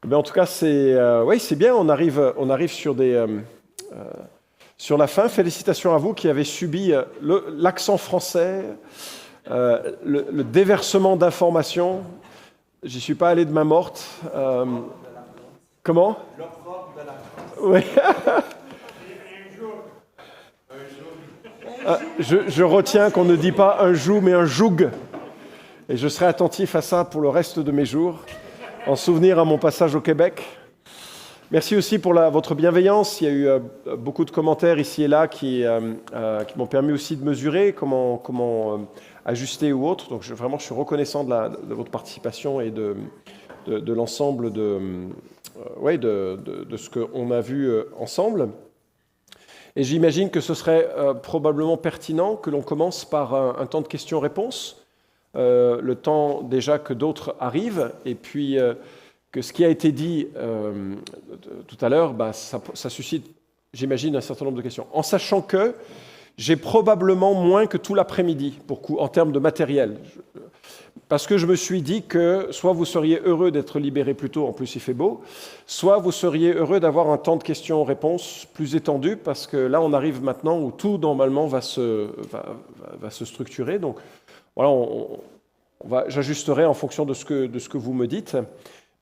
Mais en tout cas, oui, c'est bien. On arrive sur la fin. Félicitations à vous qui avez subi l'accent français, le déversement d'informations. J'y suis pas allé de main morte. Comment? Oui. Je retiens qu'on ne dit pas un joug, mais un joug. Et je serai attentif à ça pour le reste de mes jours, en souvenir à mon passage au Québec. Merci aussi pour votre bienveillance. Il y a eu beaucoup de commentaires ici et là qui m'ont permis aussi de mesurer comment ajuster ou autre. Donc vraiment, je suis reconnaissant de votre participation et de l'ensemble de ce qu'on a vu ensemble. Et j'imagine que ce serait probablement pertinent que l'on commence par un temps de questions-réponses, le temps déjà que d'autres arrivent, et puis que ce qui a été dit tout à l'heure, ça suscite, j'imagine, un certain nombre de questions. En sachant que j'ai probablement moins que tout l'après-midi en termes de matériel. Parce que je me suis dit que soit vous seriez heureux d'être libéré plus tôt, en plus il fait beau, soit vous seriez heureux d'avoir un temps de questions-réponses plus étendu, parce que là on arrive maintenant où tout normalement va se structurer. Donc voilà, j'ajusterai en fonction de ce que vous me dites.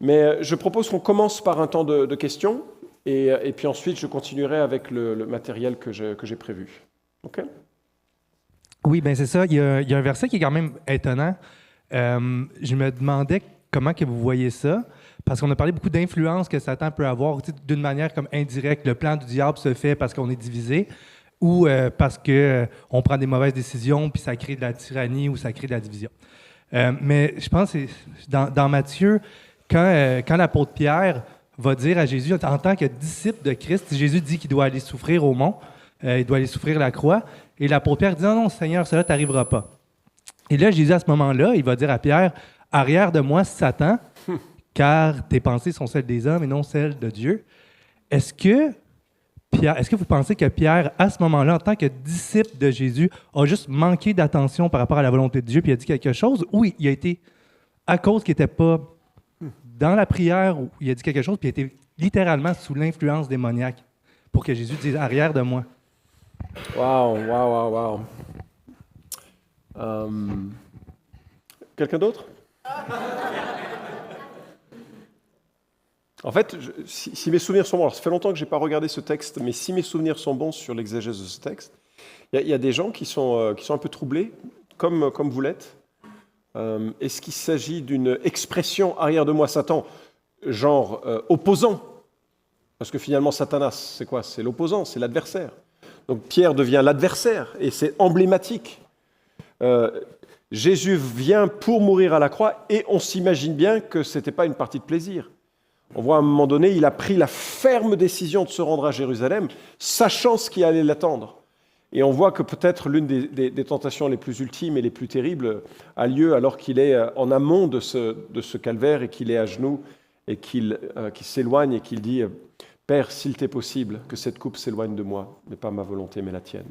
Mais je propose qu'on commence par un temps de questions, et puis ensuite je continuerai avec le matériel que j'ai prévu. OK? Oui, bien c'est ça. Il y a un verset qui est quand même étonnant. Je me demandais comment que vous voyez ça, parce qu'on a parlé beaucoup d'influence que Satan peut avoir d'une manière comme indirecte. Le plan du diable se fait parce qu'on est divisé ou parce qu'on prend des mauvaises décisions puis ça crée de la tyrannie ou ça crée de la division. Mais je pense que dans Matthieu, quand l'apôtre Pierre va dire à Jésus, en tant que disciple de Christ, Jésus dit qu'il doit aller souffrir au mont, il doit aller souffrir la croix, et l'apôtre Pierre dit « Non, Seigneur, cela t'arrivera pas ». Et là, Jésus, à ce moment-là, il va dire à Pierre, « Arrière de moi, Satan, car tes pensées sont celles des hommes et non celles de Dieu. » Est-ce que vous pensez que Pierre, à ce moment-là, en tant que disciple de Jésus, a juste manqué d'attention par rapport à la volonté de Dieu, puis il a dit quelque chose, ou il a été, à cause qu'il n'était pas dans la prière, où il a dit quelque chose, puis il a été littéralement sous l'influence démoniaque pour que Jésus dise « Arrière de moi ». Wow. Quelqu'un d'autre? En fait, si mes souvenirs sont bons, alors ça fait longtemps que je n'ai pas regardé ce texte, mais si mes souvenirs sont bons sur l'exégèse de ce texte, il y a des gens qui sont un peu troublés, comme vous l'êtes. Est-ce qu'il s'agit d'une expression arrière de moi, Satan, genre opposant? Parce que finalement, Satanas, c'est quoi? C'est l'opposant, c'est l'adversaire. Donc Pierre devient l'adversaire, et c'est emblématique. Jésus vient pour mourir à la croix, et on s'imagine bien que ce n'était pas une partie de plaisir. On voit à un moment donné, il a pris la ferme décision de se rendre à Jérusalem, sachant ce qui allait l'attendre. Et on voit que peut-être l'une des tentations les plus ultimes et les plus terribles a lieu alors qu'il est en amont de ce calvaire et qu'il est à genoux et qu'il s'éloigne et qu'il dit « Père, s'il t'est possible, que cette coupe s'éloigne de moi, mais pas ma volonté, mais la tienne. »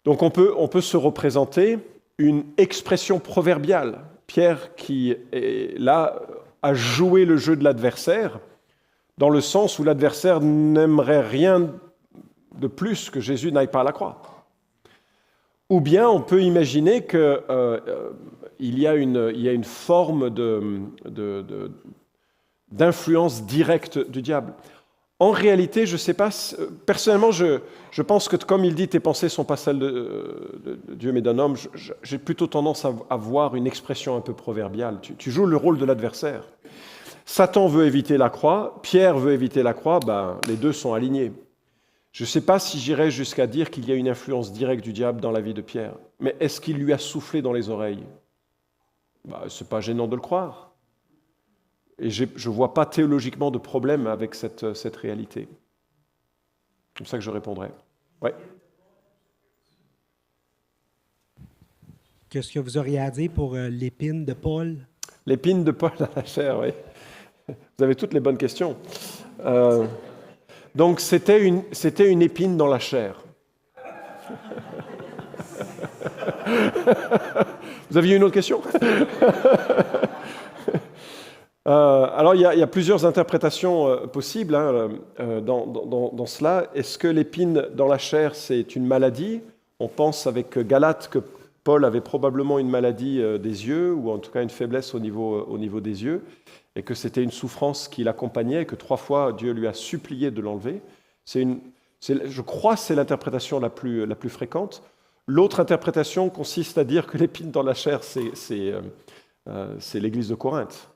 Donc on peut se représenter une expression proverbiale. Pierre qui est là a joué le jeu de l'adversaire dans le sens où l'adversaire n'aimerait rien de plus que Jésus n'aille pas à la croix. Ou bien on peut imaginer qu'il y a une forme d'influence directe du diable. En réalité, je ne sais pas, personnellement, je pense que comme il dit, tes pensées ne sont pas celles de Dieu mais d'un homme, j'ai plutôt tendance à voir une expression un peu proverbiale. Tu joues le rôle de l'adversaire. Satan veut éviter la croix, Pierre veut éviter la croix, les deux sont alignés. Je ne sais pas si j'irais jusqu'à dire qu'il y a une influence directe du diable dans la vie de Pierre, mais est-ce qu'il lui a soufflé dans les oreilles? Ce n'est pas gênant de le croire. Et je ne vois pas théologiquement de problème avec cette réalité. C'est comme ça que je répondrai. Ouais. Qu'est-ce que vous auriez à dire pour l'épine de Paul? L'épine de Paul dans la chair, oui. Vous avez toutes les bonnes questions. Donc, c'était une épine dans la chair. Vous aviez une autre question? Alors, il y a plusieurs interprétations possibles dans cela. Est-ce que l'épine dans la chair, c'est une maladie? On pense avec Galate que Paul avait probablement une maladie des yeux, ou en tout cas une faiblesse au niveau des yeux, et que c'était une souffrance qui l'accompagnait, et que 3 fois Dieu lui a supplié de l'enlever. Je crois que c'est l'interprétation la plus fréquente. L'autre interprétation consiste à dire que l'épine dans la chair, c'est l'église de Corinthe,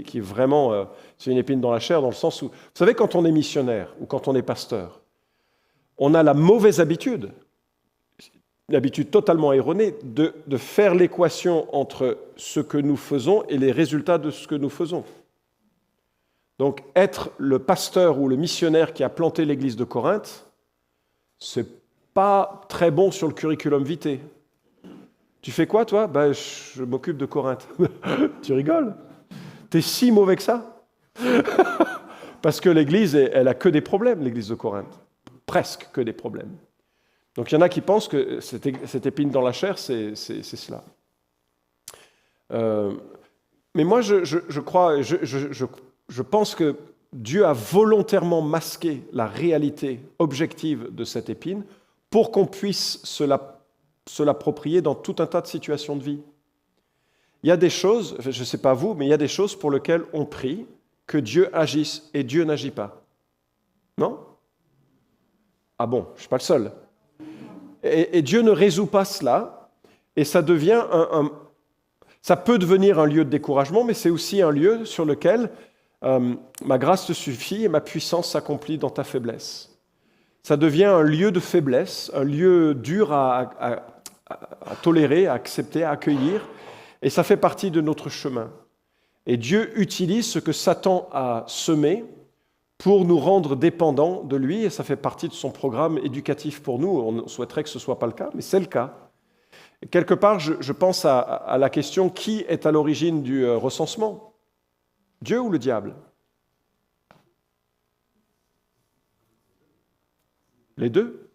qui est vraiment c'est une épine dans la chair, dans le sens où, vous savez, quand on est missionnaire ou quand on est pasteur, on a la mauvaise habitude, une habitude totalement erronée, de faire l'équation entre ce que nous faisons et les résultats de ce que nous faisons. Donc, être le pasteur ou le missionnaire qui a planté l'église de Corinthe, c'est pas très bon sur le curriculum vitae. Tu fais quoi, toi? Je m'occupe de Corinthe. Tu rigoles? T'es si mauvais que ça? Parce que l'église, elle a que des problèmes, l'église de Corinthe. Presque que des problèmes. Donc, il y en a qui pensent que cette épine dans la chair, c'est cela. Mais moi, je crois, je pense que Dieu a volontairement masqué la réalité objective de cette épine pour qu'on puisse se l'approprier dans tout un tas de situations de vie. Il y a des choses, je ne sais pas vous, mais il y a des choses pour lesquelles on prie que Dieu agisse et Dieu n'agit pas. Non? Ah bon, je ne suis pas le seul. Et Dieu ne résout pas cela, et ça devient ça peut devenir un lieu de découragement, mais c'est aussi un lieu sur lequel ma grâce te suffit et ma puissance s'accomplit dans ta faiblesse. Ça devient un lieu de faiblesse, un lieu dur à tolérer, à accepter, à accueillir, et ça fait partie de notre chemin. Et Dieu utilise ce que Satan a semé pour nous rendre dépendants de lui, et ça fait partie de son programme éducatif pour nous. On souhaiterait que ce ne soit pas le cas, mais c'est le cas. Et quelque part, je pense à la question, qui est à l'origine du recensement? Dieu ou le diable? Les deux.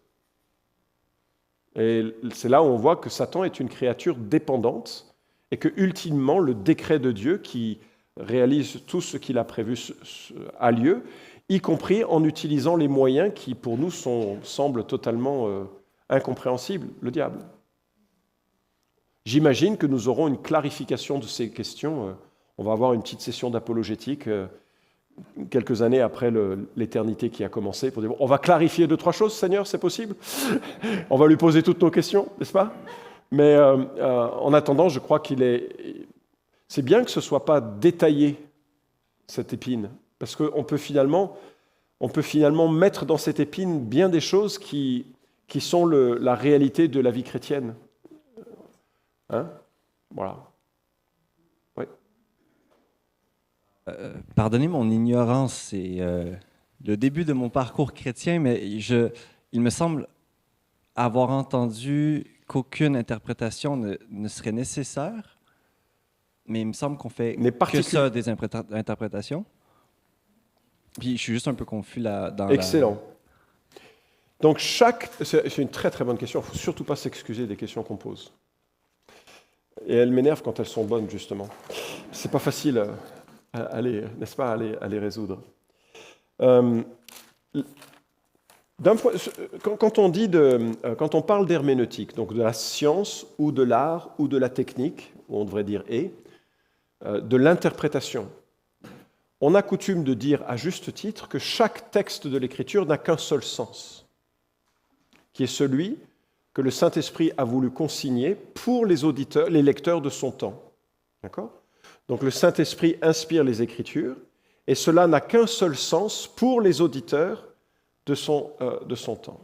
Et c'est là où on voit que Satan est une créature dépendante et que, ultimement, le décret de Dieu qui réalise tout ce qu'il a prévu a lieu, y compris en utilisant les moyens qui, pour nous, semblent totalement incompréhensibles, le diable. J'imagine que nous aurons une clarification de ces questions. On va avoir une petite session d'apologétique quelques années après l'éternité qui a commencé pour dire, on va clarifier 2-3 choses, Seigneur, c'est possible? On va lui poser toutes nos questions, n'est-ce pas? Mais en attendant, je crois c'est bien que ce ne soit pas détaillé, cette épine, parce qu'on peut finalement mettre dans cette épine bien des choses qui sont la réalité de la vie chrétienne. Hein? Voilà. Oui. Pardonnez mon ignorance, c'est le début de mon parcours chrétien, mais il me semble avoir entendu qu'aucune interprétation ne serait nécessaire, mais il me semble qu'on fait que ça des interprétations. Puis je suis juste un peu confus là. Excellent. Donc c'est une très très bonne question. Il ne faut surtout pas s'excuser des questions qu'on pose. Et elles m'énervent quand elles sont bonnes, justement. C'est pas facile n'est-ce pas, à les résoudre. Quand on parle d'herméneutique, donc de la science ou de l'art ou de la technique, ou on devrait dire de l'interprétation, on a coutume de dire à juste titre que chaque texte de l'Écriture n'a qu'un seul sens, qui est celui que le Saint-Esprit a voulu consigner pour les auditeurs, les lecteurs de son temps. D'accord ? Donc le Saint-Esprit inspire les Écritures, et cela n'a qu'un seul sens pour les auditeurs de son temps.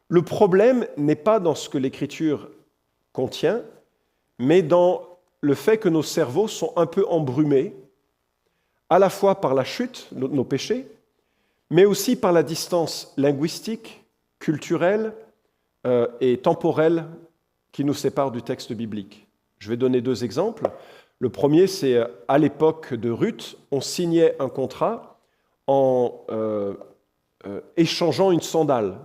Le problème n'est pas dans ce que l'Écriture contient, mais dans le fait que nos cerveaux sont un peu embrumés, à la fois par la chute, nos péchés, mais aussi par la distance linguistique, culturelle et temporelle qui nous sépare du texte biblique. Je vais donner 2 exemples. Le premier, c'est à l'époque de Ruth, on signait un contrat en échangeant une sandale.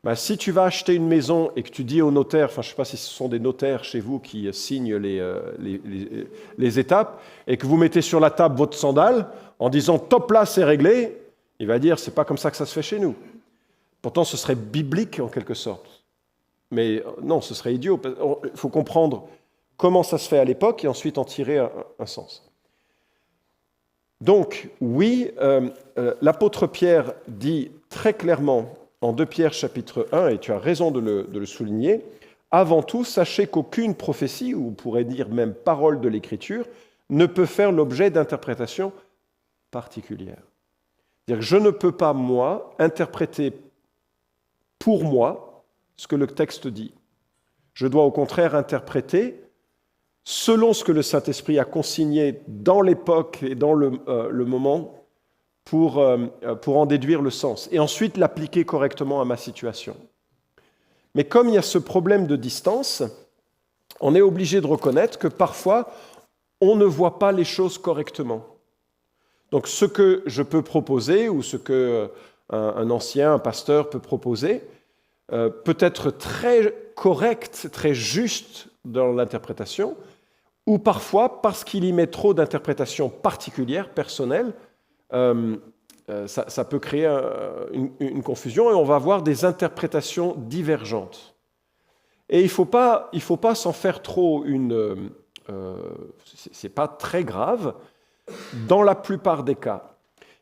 Ben, si tu vas acheter une maison et que tu dis au notaire, enfin je ne sais pas si ce sont des notaires chez vous qui signent les étapes, et que vous mettez sur la table votre sandale en disant « top là, c'est réglé », il va dire « c'est pas comme ça que ça se fait chez nous ». Pourtant, ce serait biblique en quelque sorte. Mais non, ce serait idiot. Il faut comprendre comment ça se fait à l'époque et ensuite en tirer un sens. Donc, oui, l'apôtre Pierre dit très clairement en 2 Pierre chapitre 1, et tu as raison de le souligner, « Avant tout, sachez qu'aucune prophétie, ou on pourrait dire même parole de l'Écriture, ne peut faire l'objet d'interprétation particulière. » C'est-à-dire que je ne peux pas, moi, interpréter pour moi ce que le texte dit. Je dois au contraire interpréter selon ce que le Saint-Esprit a consigné dans l'époque et dans le moment pour en déduire le sens, et ensuite l'appliquer correctement à ma situation. Mais comme il y a ce problème de distance, on est obligé de reconnaître que parfois, on ne voit pas les choses correctement. Donc ce que je peux proposer, ou ce qu'un ancien, un pasteur peut proposer, peut être très correct, très juste dans l'interprétation, ou parfois, parce qu'il y met trop d'interprétations particulières, personnelles, ça peut créer une confusion et on va avoir des interprétations divergentes. Et il ne faut pas s'en faire trop c'est pas très grave dans la plupart des cas.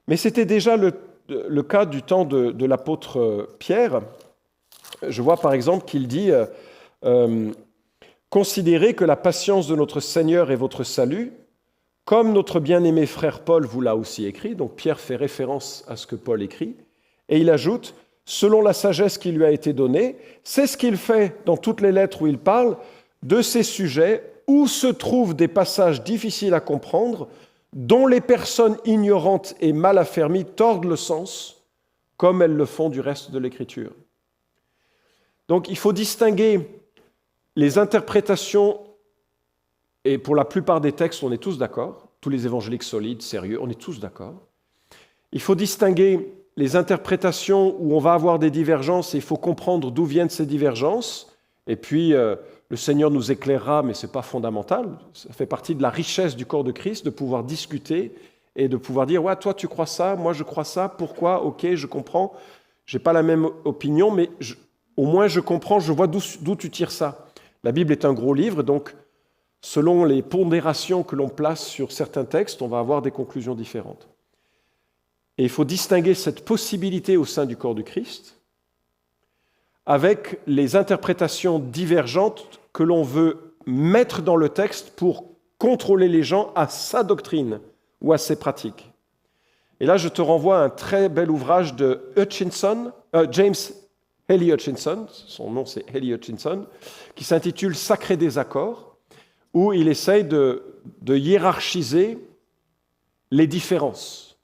Mais c'était déjà le cas du temps de l'apôtre Pierre. Je vois par exemple qu'il dit « Considérez que la patience de notre Seigneur est votre salut, comme notre bien-aimé frère Paul vous l'a aussi écrit. » Donc Pierre fait référence à ce que Paul écrit. Et il ajoute « Selon la sagesse qui lui a été donnée, c'est ce qu'il fait dans toutes les lettres où il parle de ces sujets où se trouvent des passages difficiles à comprendre, dont les personnes ignorantes et mal affermies tordent le sens, comme elles le font du reste de l'Écriture. » Donc il faut distinguer les interprétations, et pour la plupart des textes, on est tous d'accord, tous les évangéliques solides, sérieux, on est tous d'accord. Il faut distinguer les interprétations où on va avoir des divergences et il faut comprendre d'où viennent ces divergences. Et puis, le Seigneur nous éclairera, mais ce n'est pas fondamental. Ça fait partie de la richesse du corps de Christ de pouvoir discuter et de pouvoir dire « Ouais, toi, tu crois ça, moi, je crois ça, pourquoi? Ok, je comprends. Je n'ai pas la même opinion, mais au moins, je comprends, je vois d'où tu tires ça. » La Bible est un gros livre, donc selon les pondérations que l'on place sur certains textes, on va avoir des conclusions différentes. Et il faut distinguer cette possibilité au sein du corps du Christ avec les interprétations divergentes que l'on veut mettre dans le texte pour contrôler les gens à sa doctrine ou à ses pratiques. Et là, je te renvoie à un très bel ouvrage de James Haley Hutchinson, son nom c'est Haley Hutchinson, qui s'intitule « Sacré désaccord », où il essaye de hiérarchiser les différences.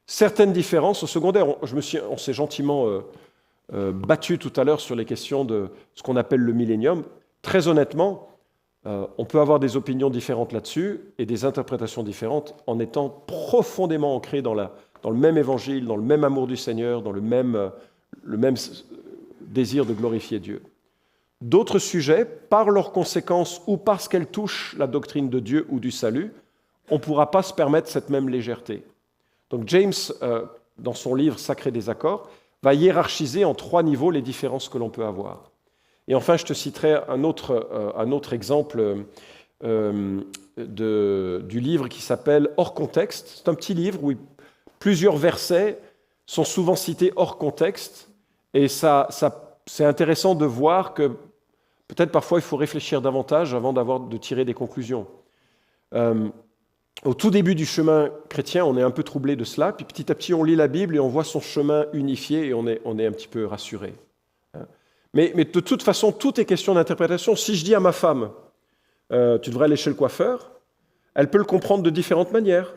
Certaines différences au secondaire, on s'est gentiment battu tout à l'heure sur les questions de ce qu'on appelle le millénium. Très honnêtement, on peut avoir des opinions différentes là-dessus et des interprétations différentes en étant profondément ancrés dans le même évangile, dans le même amour du Seigneur, dans le même désir de glorifier Dieu. D'autres sujets, par leurs conséquences ou parce qu'elles touchent la doctrine de Dieu ou du salut, on ne pourra pas se permettre cette même légèreté. Donc James, dans son livre « Sacré désaccord », va hiérarchiser en 3 niveaux les différences que l'on peut avoir. Et enfin, je te citerai un autre exemple du livre qui s'appelle « Hors contexte ». C'est un petit livre où plusieurs versets sont souvent cités hors contexte, et c'est intéressant de voir que peut-être parfois il faut réfléchir davantage avant de tirer des conclusions. Au tout début du chemin chrétien, on est un peu troublé de cela, puis petit à petit on lit la Bible et on voit son chemin unifié et on est un petit peu rassuré. Mais de toute façon, tout est question d'interprétation. Si je dis à ma femme, tu devrais aller chez le coiffeur, elle peut le comprendre de différentes manières.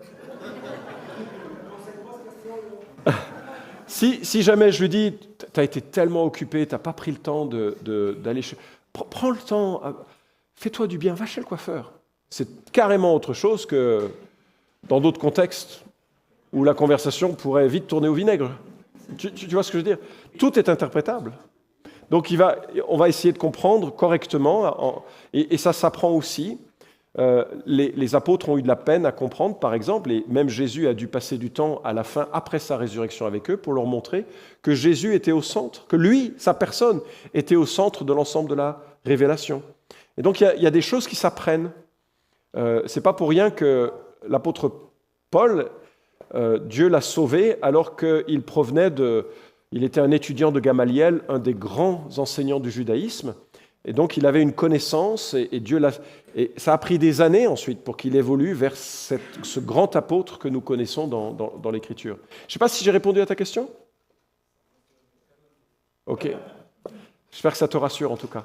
Si jamais je lui dis, tu as été tellement occupé, tu n'as pas pris le temps d'aller chez... Prends le temps, fais-toi du bien, va chez le coiffeur. C'est carrément autre chose que dans d'autres contextes où la conversation pourrait vite tourner au vinaigre. Tu vois ce que je veux dire? Tout est interprétable. Donc on va essayer de comprendre correctement, et ça s'apprend aussi. Les apôtres ont eu de la peine à comprendre, par exemple, et même Jésus a dû passer du temps à la fin, après sa résurrection avec eux, pour leur montrer que Jésus était au centre, que lui, sa personne, était au centre de l'ensemble de la révélation. Et donc il y a des choses qui s'apprennent. C'est pas pour rien que l'apôtre Paul, Dieu l'a sauvé alors qu'il provenait il était un étudiant de Gamaliel, un des grands enseignants du judaïsme, et donc il avait une connaissance, et ça a pris des années ensuite pour qu'il évolue vers ce grand apôtre que nous connaissons dans l'Écriture. Je ne sais pas si j'ai répondu à ta question. Ok. J'espère que ça te rassure en tout cas.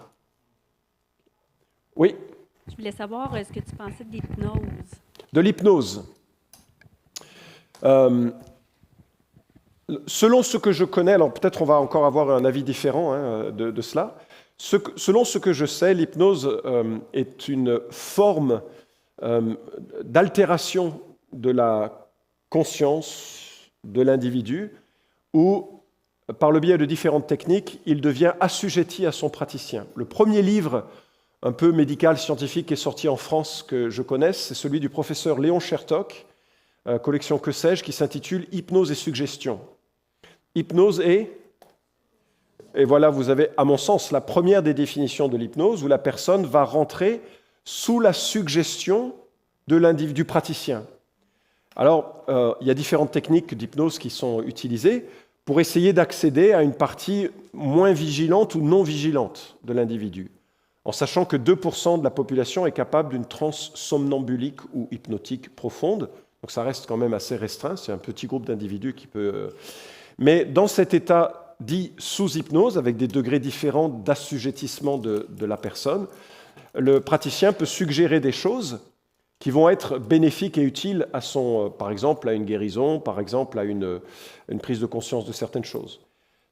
Oui. Je voulais savoir ce que tu pensais de l'hypnose. De l'hypnose. Selon ce que je connais, alors peut-être on va encore avoir un avis différent de cela, selon ce que je sais, l'hypnose est une forme d'altération de la conscience de l'individu où, par le biais de différentes techniques, il devient assujetti à son praticien. Le premier livre un peu médical, scientifique, qui est sorti en France que je connaisse, c'est celui du professeur Léon Chertok, collection Que sais-je, qui s'intitule « Hypnose et suggestion ». Hypnose et voilà, vous avez, à mon sens, la première des définitions de l'hypnose, où la personne va rentrer sous la suggestion du praticien. Alors, il y a différentes techniques d'hypnose qui sont utilisées pour essayer d'accéder à une partie moins vigilante ou non vigilante de l'individu, en sachant que 2% de la population est capable d'une transe somnambulique ou hypnotique profonde. Donc ça reste quand même assez restreint, c'est un petit groupe d'individus qui peut... Mais dans cet état dit sous hypnose, avec des degrés différents d'assujettissement de la personne, le praticien peut suggérer des choses qui vont être bénéfiques et utiles à par exemple, à une guérison, par exemple, à une prise de conscience de certaines choses.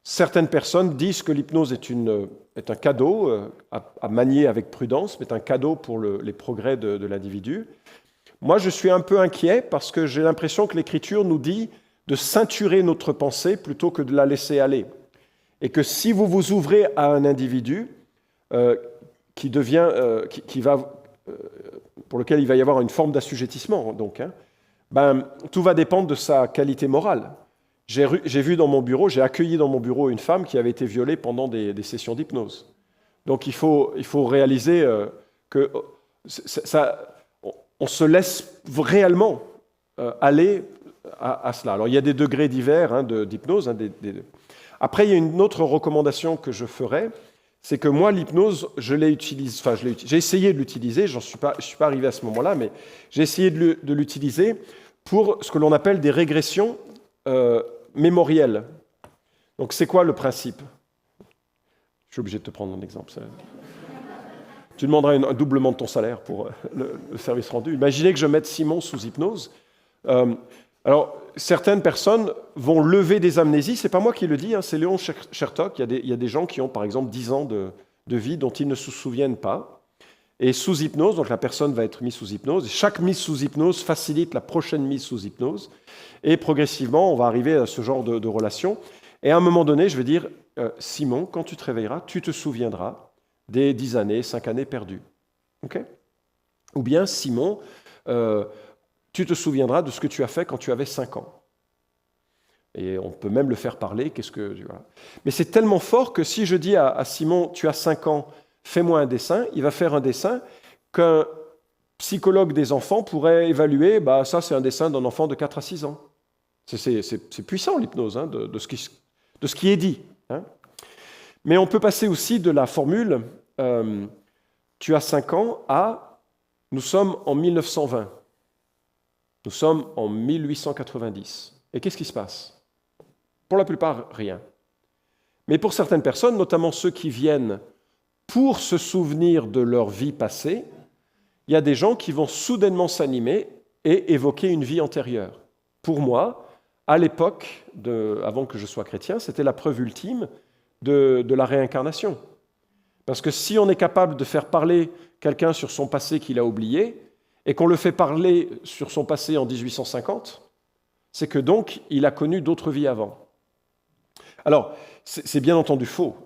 Certaines personnes disent que l'hypnose est un cadeau à manier avec prudence, mais un cadeau pour les progrès de l'individu. Moi, je suis un peu inquiet parce que j'ai l'impression que l'Écriture nous dit de ceinturer notre pensée plutôt que de la laisser aller. Et que si vous vous ouvrez à un individu pour lequel il va y avoir une forme d'assujettissement, donc, tout va dépendre de sa qualité morale. J'ai accueilli dans mon bureau une femme qui avait été violée pendant des sessions d'hypnose. Donc il faut réaliser que on se laisse réellement aller à cela. Alors il y a des degrés divers d'hypnose. Après, il y a une autre recommandation que je ferais, c'est que moi, l'hypnose, j'ai essayé de l'utiliser, je ne suis pas arrivé à ce moment-là, mais j'ai essayé de l'utiliser pour ce que l'on appelle des régressions mémorielles. Donc c'est quoi le principe? Je suis obligé de te prendre un exemple. Tu demanderas un doublement de ton salaire pour le service rendu. Imaginez que je mette Simon sous hypnose. Alors, certaines personnes vont lever des amnésies. Ce n'est pas moi qui le dis, c'est Léon Chertok. Il y a des gens qui ont, par exemple, 10 ans de vie dont ils ne se souviennent pas. Et sous hypnose, donc la personne va être mise sous hypnose. Et chaque mise sous hypnose facilite la prochaine mise sous hypnose. Et progressivement, on va arriver à ce genre de relation. Et à un moment donné, je vais dire, Simon, quand tu te réveilleras, tu te souviendras des 10 années, 5 années perdues. Okay? Ou bien, Simon, tu te souviendras de ce que tu as fait quand tu avais 5 ans. Et on peut même le faire parler. Voilà. Mais c'est tellement fort que si je dis à Simon, tu as 5 ans, fais-moi un dessin, il va faire un dessin qu'un psychologue des enfants pourrait évaluer, ça c'est un dessin d'un enfant de 4 à 6 ans. C'est puissant l'hypnose, de ce qui est dit. Mais on peut passer aussi de la formule tu as 5 ans à nous sommes en 1920. Nous sommes en 1890. Et qu'est-ce qui se passe? Pour la plupart, rien. Mais pour certaines personnes, notamment ceux qui viennent pour se souvenir de leur vie passée, il y a des gens qui vont soudainement s'animer et évoquer une vie antérieure. Pour moi, à l'époque, avant que je sois chrétien, c'était la preuve ultime de la réincarnation. Parce que si on est capable de faire parler quelqu'un sur son passé qu'il a oublié, et qu'on le fait parler sur son passé en 1850, c'est que donc il a connu d'autres vies avant. Alors, c'est bien entendu faux,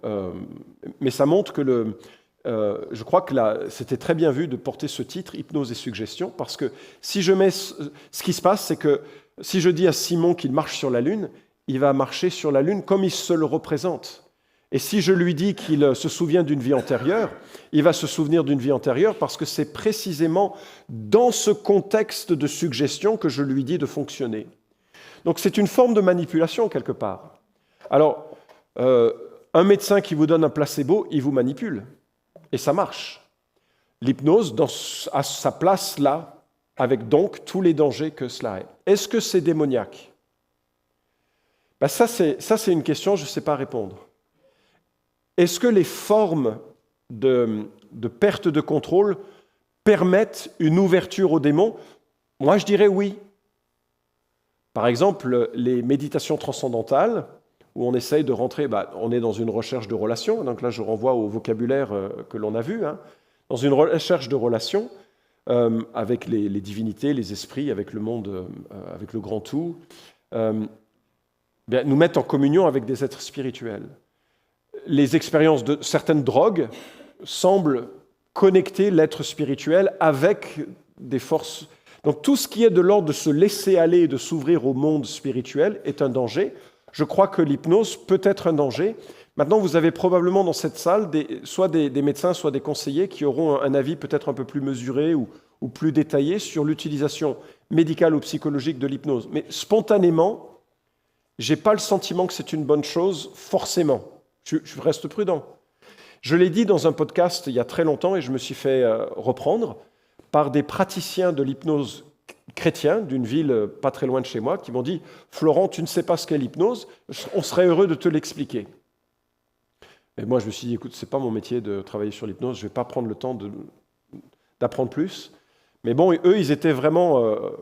mais ça montre que je crois que c'était très bien vu de porter ce titre, hypnose et suggestion, parce que si je mets ce qui se passe, c'est que si je dis à Simon qu'il marche sur la Lune, il va marcher sur la Lune comme il se le représente. Et si je lui dis qu'il se souvient d'une vie antérieure, il va se souvenir d'une vie antérieure parce que c'est précisément dans ce contexte de suggestion que je lui dis de fonctionner. Donc c'est une forme de manipulation quelque part. Alors, un médecin qui vous donne un placebo, il vous manipule. Et ça marche. L'hypnose a sa place là, avec donc tous les dangers que cela est. Est-ce que c'est démoniaque? Ça, c'est une question, je ne sais pas répondre. Est-ce que les formes de perte de contrôle permettent une ouverture aux démons? Moi, je dirais oui. Par exemple, les méditations transcendantales, où on essaye de rentrer, on est dans une recherche de relation, donc là je renvoie au vocabulaire que l'on a vu, dans une recherche de relation avec les divinités, les esprits, avec le monde, avec le grand tout, nous mettent en communion avec des êtres spirituels. Les expériences de certaines drogues semblent connecter l'être spirituel avec des forces. Donc tout ce qui est de l'ordre de se laisser aller et de s'ouvrir au monde spirituel est un danger. Je crois que l'hypnose peut être un danger. Maintenant, vous avez probablement dans cette salle soit des médecins, soit des conseillers qui auront un avis peut-être un peu plus mesuré ou plus détaillé sur l'utilisation médicale ou psychologique de l'hypnose. Mais spontanément, je n'ai pas le sentiment que c'est une bonne chose, forcément. Je reste prudent. Je l'ai dit dans un podcast il y a très longtemps et je me suis fait reprendre par des praticiens de l'hypnose chrétien d'une ville pas très loin de chez moi qui m'ont dit « Florent, tu ne sais pas ce qu'est l'hypnose, on serait heureux de te l'expliquer. » Et moi, je me suis dit « Écoute, ce n'est pas mon métier de travailler sur l'hypnose, je ne vais pas prendre le temps d'apprendre plus. » Mais bon, eux, ils étaient vraiment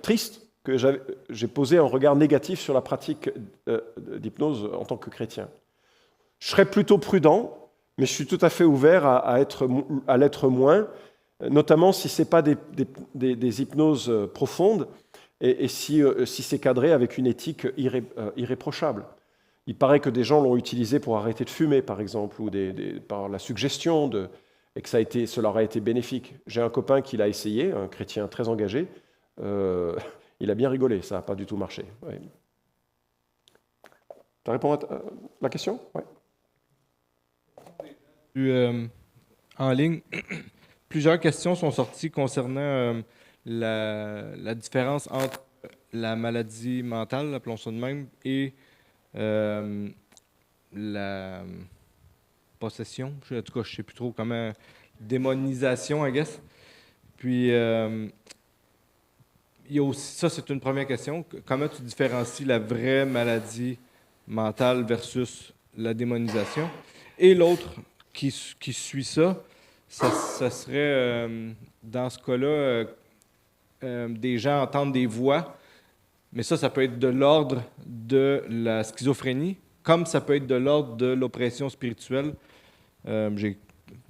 tristes que j'ai posé un regard négatif sur la pratique d'hypnose en tant que chrétien. Je serais plutôt prudent, mais je suis tout à fait ouvert à l'être moins, notamment si ce n'est pas des hypnoses profondes et si c'est cadré avec une éthique irréprochable. Il paraît que des gens l'ont utilisé pour arrêter de fumer, par exemple, ou par la suggestion, et que ça leur a été bénéfique. J'ai un copain qui l'a essayé, un chrétien très engagé. Il a bien rigolé, ça n'a pas du tout marché. Ouais. Tu réponds à la question? Ouais. En ligne, plusieurs questions sont sorties concernant la différence entre la maladie mentale, appelons ça de même, et la possession. En tout cas, je ne sais plus trop comment. Démonisation, I guess. Puis, il y a aussi, ça, c'est une première question. Comment tu différencies la vraie maladie mentale versus la démonisation? Et l'autre qui suit ça serait, dans ce cas-là, des gens entendent des voix, mais ça peut être de l'ordre de la schizophrénie, comme ça peut être de l'ordre de l'oppression spirituelle. J'ai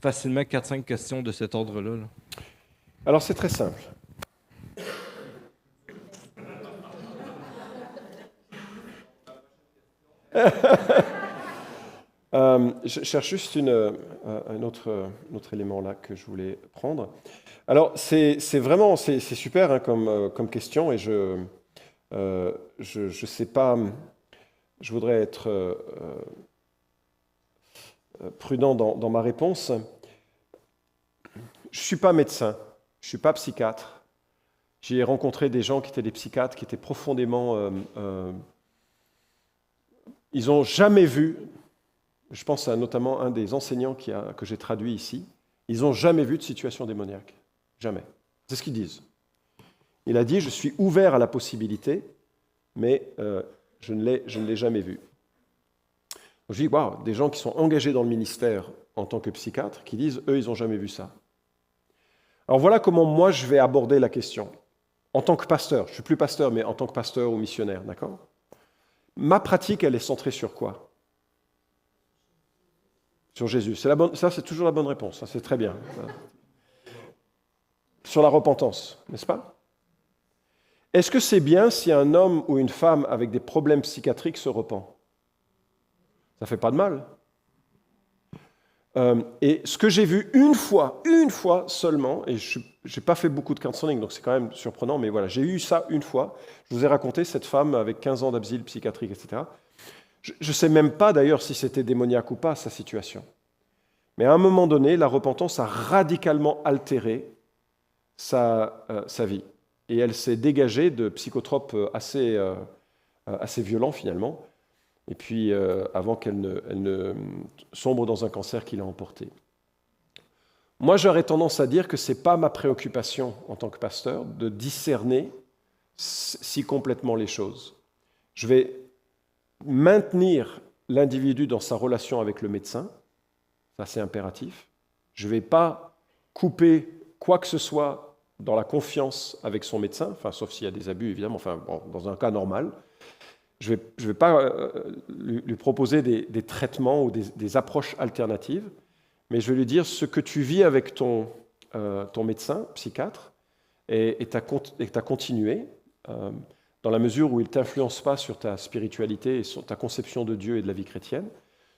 facilement 4-5 questions de cet ordre-là. Là. Alors, c'est très simple. Je cherche juste un autre élément là que je voulais prendre. Alors, c'est super comme question et je sais pas, je voudrais être prudent dans ma réponse. Je ne suis pas médecin, je ne suis pas psychiatre. J'ai rencontré des gens qui étaient des psychiatres, qui étaient profondément... ils n'ont jamais vu, je pense à notamment un des enseignants que j'ai traduit ici, ils n'ont jamais vu de situation démoniaque. Jamais. C'est ce qu'ils disent. Il a dit, je suis ouvert à la possibilité, mais je ne l'ai jamais vu. Je dis, waouh, des gens qui sont engagés dans le ministère en tant que psychiatre, qui disent, eux, ils n'ont jamais vu ça. Alors voilà comment moi je vais aborder la question. En tant que pasteur, je ne suis plus pasteur, mais en tant que pasteur ou missionnaire, d'accord? Ma pratique, elle est centrée sur quoi? Sur Jésus. Ça, c'est toujours la bonne réponse, ça, c'est très bien. Sur la repentance, n'est-ce pas? Est-ce que c'est bien si un homme ou une femme avec des problèmes psychiatriques se repent? Ça ne fait pas de mal. Et ce que j'ai vu une fois seulement, et je n'ai pas fait beaucoup de counseling, donc c'est quand même surprenant, mais voilà, j'ai eu ça une fois. Je vous ai raconté cette femme avec 15 ans d'asile psychiatrique, etc. Je ne sais même pas d'ailleurs si c'était démoniaque ou pas, sa situation. Mais à un moment donné, la repentance a radicalement altéré sa vie. Et elle s'est dégagée de psychotropes assez violents finalement, et puis avant qu'elle ne sombre dans un cancer qui l'a emporté. Moi, j'aurais tendance à dire que ce n'est pas ma préoccupation en tant que pasteur de discerner si complètement les choses. Je vais maintenir l'individu dans sa relation avec le médecin, ça c'est impératif. Je ne vais pas couper quoi que ce soit dans la confiance avec son médecin, enfin, sauf s'il y a des abus évidemment, enfin, bon, dans un cas normal. Je ne vais pas lui proposer des traitements ou des approches alternatives, mais je vais lui dire ce que tu vis avec ton médecin, psychiatre, et tu as continué, dans la mesure où il ne t'influence pas sur ta spiritualité et sur ta conception de Dieu et de la vie chrétienne.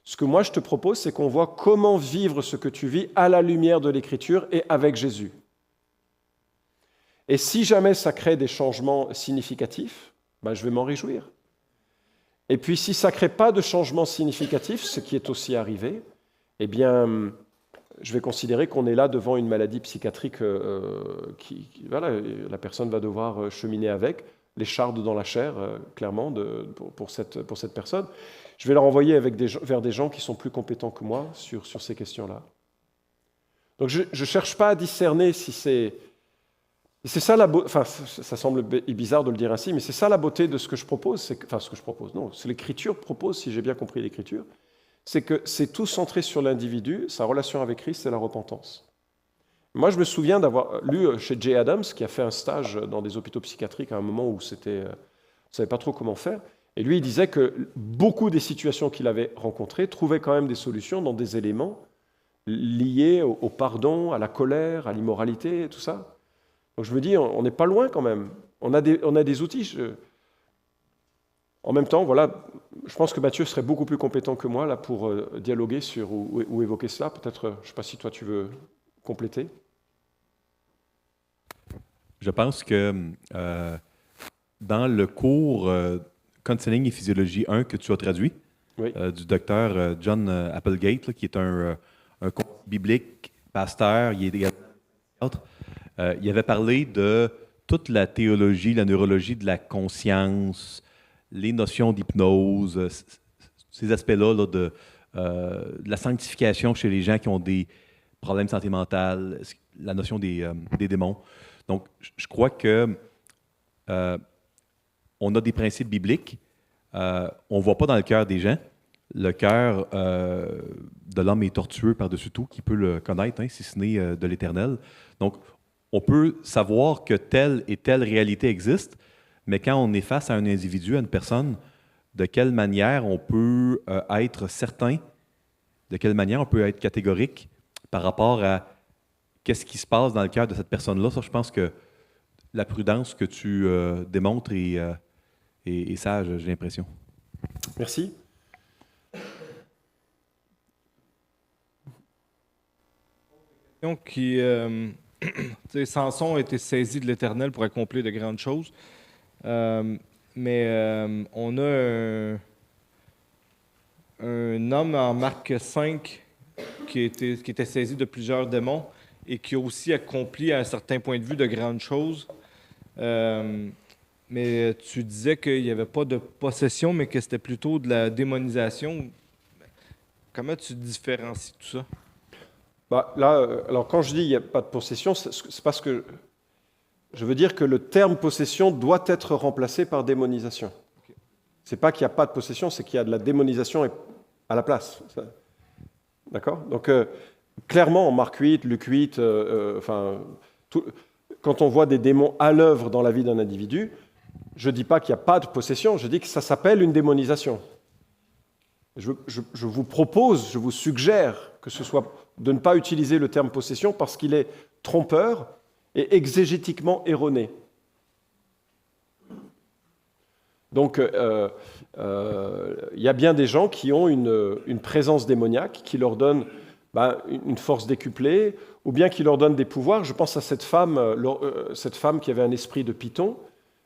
Ce que moi je te propose, c'est qu'on voit comment vivre ce que tu vis à la lumière de l'Écriture et avec Jésus. Et si jamais ça crée des changements significatifs, ben je vais m'en réjouir. Et puis, si ça ne crée pas de changement significatif, ce qui est aussi arrivé, eh bien, je vais considérer qu'on est là devant une maladie psychiatrique voilà, la personne va devoir cheminer avec, l'écharde dans la chair, clairement, pour cette personne. Je vais la renvoyer vers des gens qui sont plus compétents que moi sur ces questions-là. Donc, je ne cherche pas à discerner si c'est... C'est ça la beauté, enfin, ça semble bizarre de le dire ainsi, mais c'est ça la beauté de ce que je propose, ce que je propose, non, ce que l'Écriture propose, si j'ai bien compris l'Écriture, c'est que c'est tout centré sur l'individu, sa relation avec Christ et la repentance. Moi, je me souviens d'avoir lu chez Jay Adams, qui a fait un stage dans des hôpitaux psychiatriques à un moment où on ne savait pas trop comment faire, et lui, il disait que beaucoup des situations qu'il avait rencontrées trouvaient quand même des solutions dans des éléments liés au pardon, à la colère, à l'immoralité, et tout ça. Donc je me dis, on n'est pas loin quand même. On a des outils. En même temps, voilà, je pense que Mathieu serait beaucoup plus compétent que moi là, pour dialoguer sur ou évoquer cela. Peut-être, je ne sais pas si toi tu veux compléter. Je pense que dans le cours Counseling et Physiologie 1 que tu as traduit, Oui. Du docteur John Applegate, là, qui est un coach biblique, pasteur, il est également psychiatre. Il avait parlé de toute la théologie, la neurologie de la conscience, les notions d'hypnose, ces aspects-là là, de la sanctification chez les gens qui ont des problèmes de santé mentale, la notion des démons. Donc, je crois que on a des principes bibliques. On ne voit pas dans le cœur des gens. Le cœur de l'homme est tortueux par-dessus tout, qui peut le connaître, hein, si ce n'est de l'Éternel. Donc, on peut savoir que telle et telle réalité existe, mais quand on est face à un individu, à une personne, de quelle manière on peut être certain, de quelle manière on peut être catégorique par rapport à qu'est-ce qui se passe dans le cœur de cette personne-là. Ça, je pense que la prudence que tu démontres est sage, j'ai l'impression. Merci. Qui, Samson a été saisi de l'Éternel pour accomplir de grandes choses. Mais on a un homme en Marc 5 qui était saisi de plusieurs démons et qui a aussi accompli à un certain point de vue de grandes choses. Mais tu disais qu'il n'y avait pas de possession, mais que c'était plutôt de la démonisation. Comment tu différencies tout ça? Bah, là, alors quand je dis il n'y a pas de possession, c'est parce que je veux dire que le terme possession doit être remplacé par démonisation. Okay. Ce n'est pas qu'il n'y a pas de possession, c'est qu'il y a de la démonisation à la place. D'accord? Donc, clairement, en Marc 8, Luc 8, quand on voit des démons à l'œuvre dans la vie d'un individu, je ne dis pas qu'il n'y a pas de possession, je dis que ça s'appelle une démonisation. Je vous propose, je vous suggère que ce soit de ne pas utiliser le terme possession parce qu'il est trompeur et exégétiquement erroné. Donc, il y a bien des gens qui ont une présence démoniaque qui leur donne une force décuplée, ou bien qui leur donne des pouvoirs. Je pense à cette femme qui avait un esprit de python.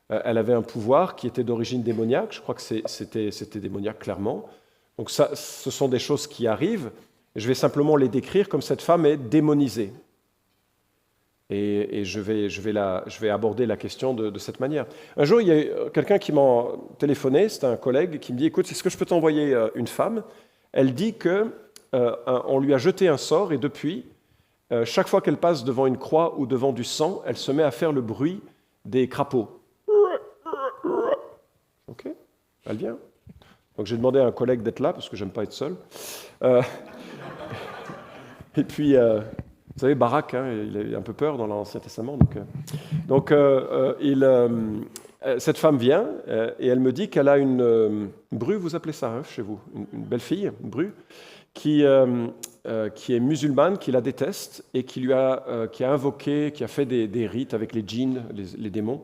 Elle avait un pouvoir qui était d'origine démoniaque. Je crois que c'était démoniaque, clairement. Donc ça, ce sont des choses qui arrivent. Je vais simplement les décrire comme cette femme est démonisée. Et je vais aborder la question de cette manière. Un jour, il y a quelqu'un qui m'a téléphoné, c'était un collègue, qui me dit « Écoute, est-ce que je peux t'envoyer une femme ?» Elle dit qu'on lui a jeté un sort et depuis, chaque fois qu'elle passe devant une croix ou devant du sang, elle se met à faire le bruit des crapauds. Ok, elle vient. Donc j'ai demandé à un collègue d'être là, parce que j'aime pas être seul. Et puis, vous savez, Barak, il a un peu peur dans l'Ancien Testament. Cette femme vient et elle me dit qu'elle a une bru, vous appelez ça chez vous, une belle fille, une bru, qui est musulmane, qui la déteste et qui a invoqué, qui a fait des rites avec les djinns, les démons,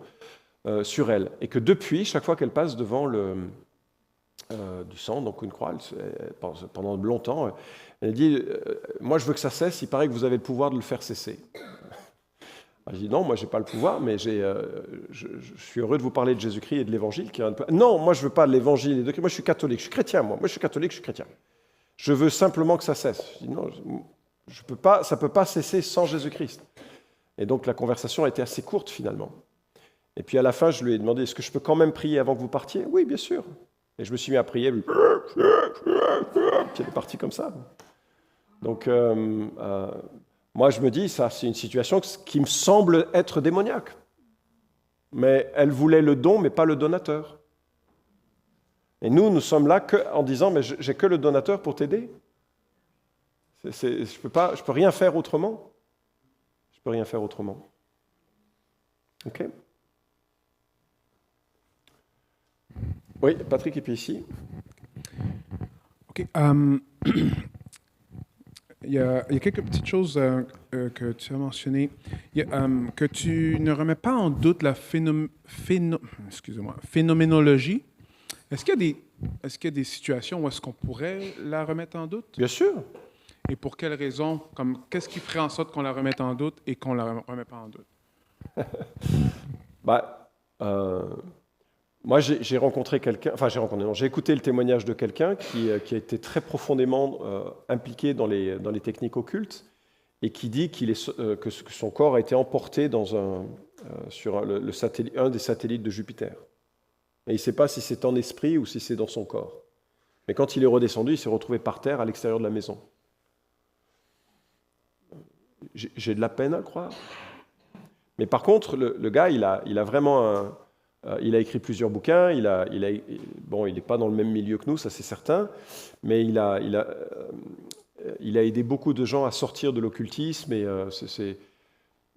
sur elle. Et que depuis, chaque fois qu'elle passe devant du sang, donc une croix, pendant longtemps, elle dit « Moi, je veux que ça cesse, il paraît que vous avez le pouvoir de le faire cesser. » Je dis « Non, moi, je n'ai pas le pouvoir, mais je suis heureux de vous parler de Jésus-Christ et de l'Évangile. » Non, moi, je ne veux pas de l'Évangile. Moi, je suis catholique, je suis chrétien, moi. Moi, je suis catholique, je suis chrétien. Je veux simplement que ça cesse. Je dis « Non, ça ne peut pas cesser sans Jésus-Christ. » Et donc, la conversation a été assez courte, finalement. Et puis, à la fin, je lui ai demandé « Est-ce que je peux quand même prier avant que vous partiez ?»« Oui, bien sûr. » Et je me suis mis à prier. Puis elle est partie comme ça. Donc, moi, je me dis, ça, c'est une situation qui me semble être démoniaque. Mais elle voulait le don, mais pas le donateur. Et nous sommes là en disant, mais j'ai que le donateur pour t'aider. Je peux rien faire autrement. Je peux rien faire autrement. OK? Oui, Patrick, et puis ici. OK. Il y a quelques petites choses que tu as mentionnées. Que tu ne remets pas en doute la phénoménologie. Est-ce qu'il y a des situations où est-ce qu'on pourrait la remettre en doute? Bien sûr. Et pour quelles raisons? Qu'est-ce qui ferait en sorte qu'on la remette en doute et qu'on ne la remet pas en doute? Moi, j'ai rencontré quelqu'un, j'ai écouté le témoignage de quelqu'un qui a été très profondément impliqué dans les techniques occultes et qui dit que son corps a été emporté sur un des satellites de Jupiter. Et il ne sait pas si c'est en esprit ou si c'est dans son corps. Mais quand il est redescendu, il s'est retrouvé par terre à l'extérieur de la maison. J'ai de la peine à le croire. Mais par contre, le gars, il a vraiment il a écrit plusieurs bouquins, il n'est pas dans le même milieu que nous, ça c'est certain, mais il a aidé beaucoup de gens à sortir de l'occultisme.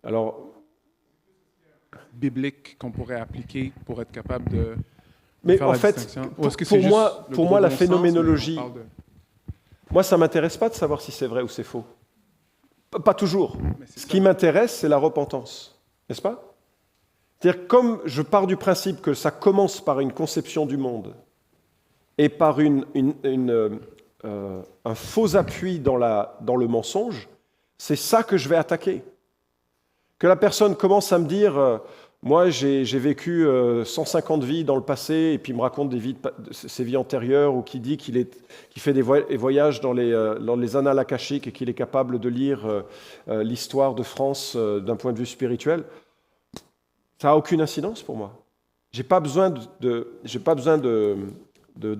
Alors, biblique qu'on pourrait appliquer pour être capable de mais faire en la fait, distinction? pour moi, la phénoménologie, moi, ça ne m'intéresse pas de savoir si c'est vrai ou c'est faux. Pas toujours. Ce qui m'intéresse, c'est la repentance, n'est-ce pas? C'est-à-dire, comme je pars du principe que ça commence par une conception du monde et par un faux appui dans le mensonge, c'est ça que je vais attaquer. Que la personne commence à me dire moi, j'ai vécu 150 vies dans le passé, et puis il me raconte ses vies antérieures, ou qui dit qu'il fait des voyages dans les annales akashiques et qu'il est capable de lire l'histoire de France d'un point de vue spirituel. Ça n'a aucune incidence pour moi. Je n'ai pas besoin de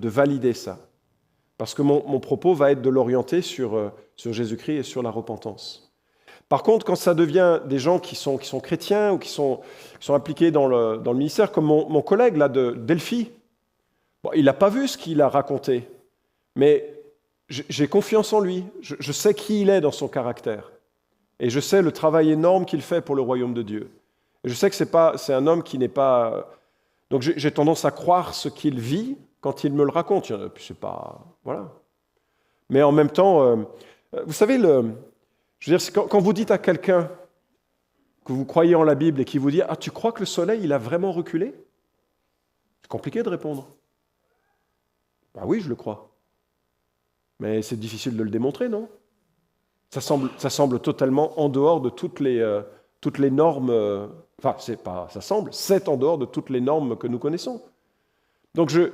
valider ça. Parce que mon propos va être de l'orienter sur Jésus-Christ et sur la repentance. Par contre, quand ça devient des gens qui sont chrétiens ou qui sont impliqués dans le ministère, comme mon collègue là, de Delphi, bon, il n'a pas vu ce qu'il a raconté, mais j'ai confiance en lui. Je sais qui il est dans son caractère. Et je sais le travail énorme qu'il fait pour le royaume de Dieu. Je sais que c'est un homme qui n'est pas... Donc j'ai tendance à croire ce qu'il vit quand il me le raconte. Puis c'est pas... Voilà. Mais en même temps, vous savez, je veux dire, quand vous dites à quelqu'un que vous croyez en la Bible et qui vous dit « Ah, tu crois que le soleil, il a vraiment reculé ?» C'est compliqué de répondre. Bah oui, je le crois. Mais c'est difficile de le démontrer, non? Ça semble totalement en dehors de toutes les normes. C'est en dehors de toutes les normes que nous connaissons. Donc je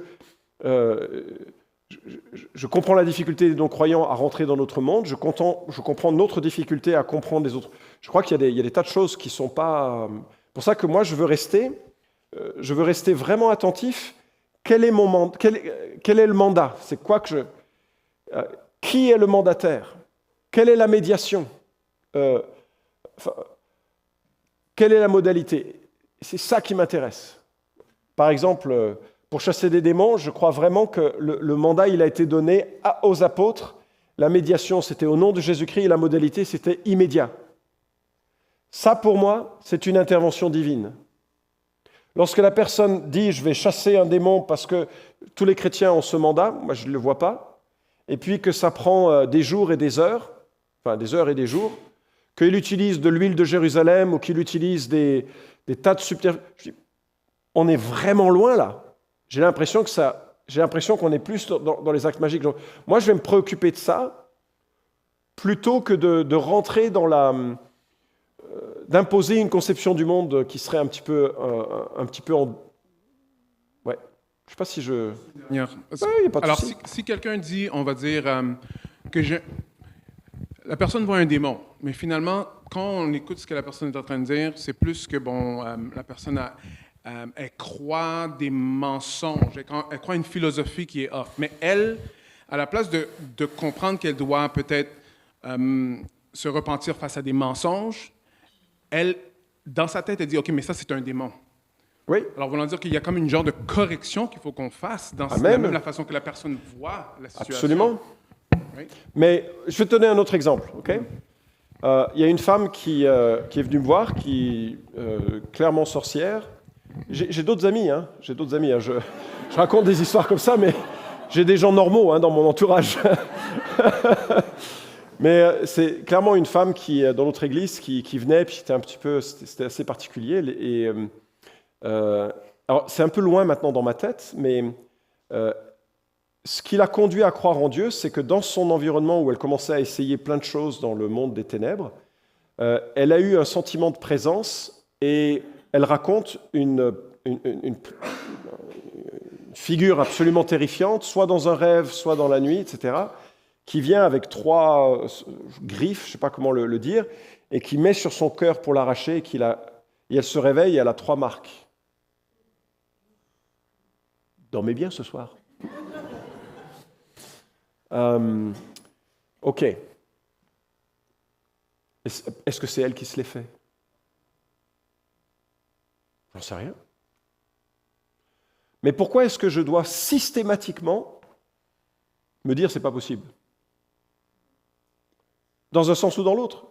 comprends la difficulté des non-croyants à rentrer dans notre monde. Je comprends notre difficulté à comprendre les autres. Je crois qu'il y a des tas de choses qui ne sont pas. Pour ça que moi, je veux rester vraiment attentif. Quel est le mandat? C'est quoi que qui est le mandataire? Quelle est la médiation? Quelle est la modalité? C'est ça qui m'intéresse. Par exemple, pour chasser des démons, je crois vraiment que le mandat, il a été donné aux apôtres. La médiation, c'était au nom de Jésus-Christ et la modalité, c'était immédiat. Ça, pour moi, c'est une intervention divine. Lorsque la personne dit « je vais chasser un démon parce que tous les chrétiens ont ce mandat », moi je ne le vois pas, et puis que ça prend des jours et des heures, enfin des heures et des jours, qu'il utilise de l'huile de Jérusalem ou qu'il utilise des tas de subterfuges, on est vraiment loin là. J'ai l'impression qu'on est plus dans les actes magiques. Moi, je vais me préoccuper de ça plutôt que de rentrer dans d'imposer une conception du monde qui serait un petit peu en... Ouais. Je sais pas si je... Il y a pas de Alors, si quelqu'un dit, on va dire, la personne voit un démon, mais finalement, quand on écoute ce que la personne est en train de dire, c'est plus que, la personne elle croit des mensonges, elle croit une philosophie qui est off. Mais elle, à la place de comprendre qu'elle doit peut-être se repentir face à des mensonges, elle, dans sa tête, elle dit « OK, mais ça, c'est un démon. » Oui. Alors, voulant dire qu'il y a comme une genre de correction qu'il faut qu'on fasse dans même la façon que la personne voit la situation. Absolument. Oui. Mais je vais te donner un autre exemple, OK? Il y a une femme qui est venue me voir, qui clairement sorcière. J'ai d'autres amis, hein. Je raconte des histoires comme ça, mais j'ai des gens normaux dans mon entourage. Mais c'est clairement une femme qui, dans notre église, qui venait, puis c'était assez particulier. Et alors, c'est un peu loin maintenant dans ma tête, mais ce qui l'a conduit à croire en Dieu, c'est que dans son environnement où elle commençait à essayer plein de choses dans le monde des ténèbres, elle a eu un sentiment de présence et elle raconte une figure absolument terrifiante, soit dans un rêve, soit dans la nuit, etc., qui vient avec 3 griffes, je ne sais pas comment le dire, et qui met sur son cœur pour l'arracher, et elle se réveille et elle a 3 marques. Dormez bien ce soir. OK. Est-ce que c'est elle qui se les fait? J'en sais rien. Mais pourquoi est-ce que je dois systématiquement me dire c'est pas possible? Dans un sens ou dans l'autre.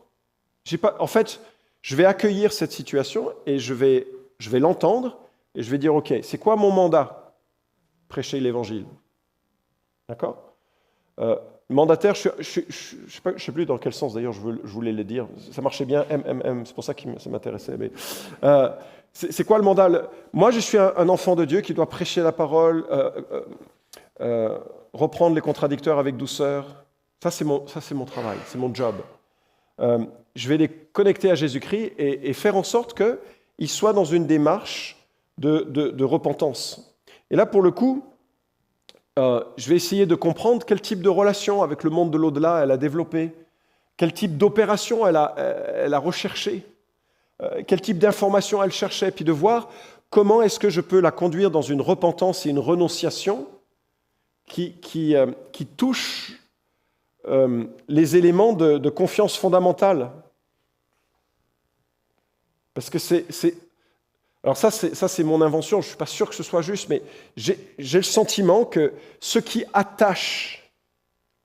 En fait, je vais accueillir cette situation et je vais l'entendre et je vais dire OK, c'est quoi mon mandat? Prêcher l'évangile. D'accord? Mandataire, je sais plus dans quel sens d'ailleurs je voulais le dire. Ça marchait bien, c'est pour ça que ça m'intéressait. Mais c'est quoi le mandat? Moi, je suis un enfant de Dieu qui doit prêcher la parole, reprendre les contradicteurs avec douceur. Ça, c'est mon travail, c'est mon job. Je vais les connecter à Jésus-Christ et faire en sorte qu'ils soient dans une démarche de repentance. Et là, pour le coup, je vais essayer de comprendre quel type de relation avec le monde de l'au-delà elle a développé, quel type d'opération elle a recherché, quel type d'information elle cherchait, puis de voir comment est-ce que je peux la conduire dans une repentance et une renonciation qui touche les éléments de confiance fondamentale. Parce que alors ça, c'est mon invention, je ne suis pas sûr que ce soit juste, mais j'ai le sentiment que ce qui attache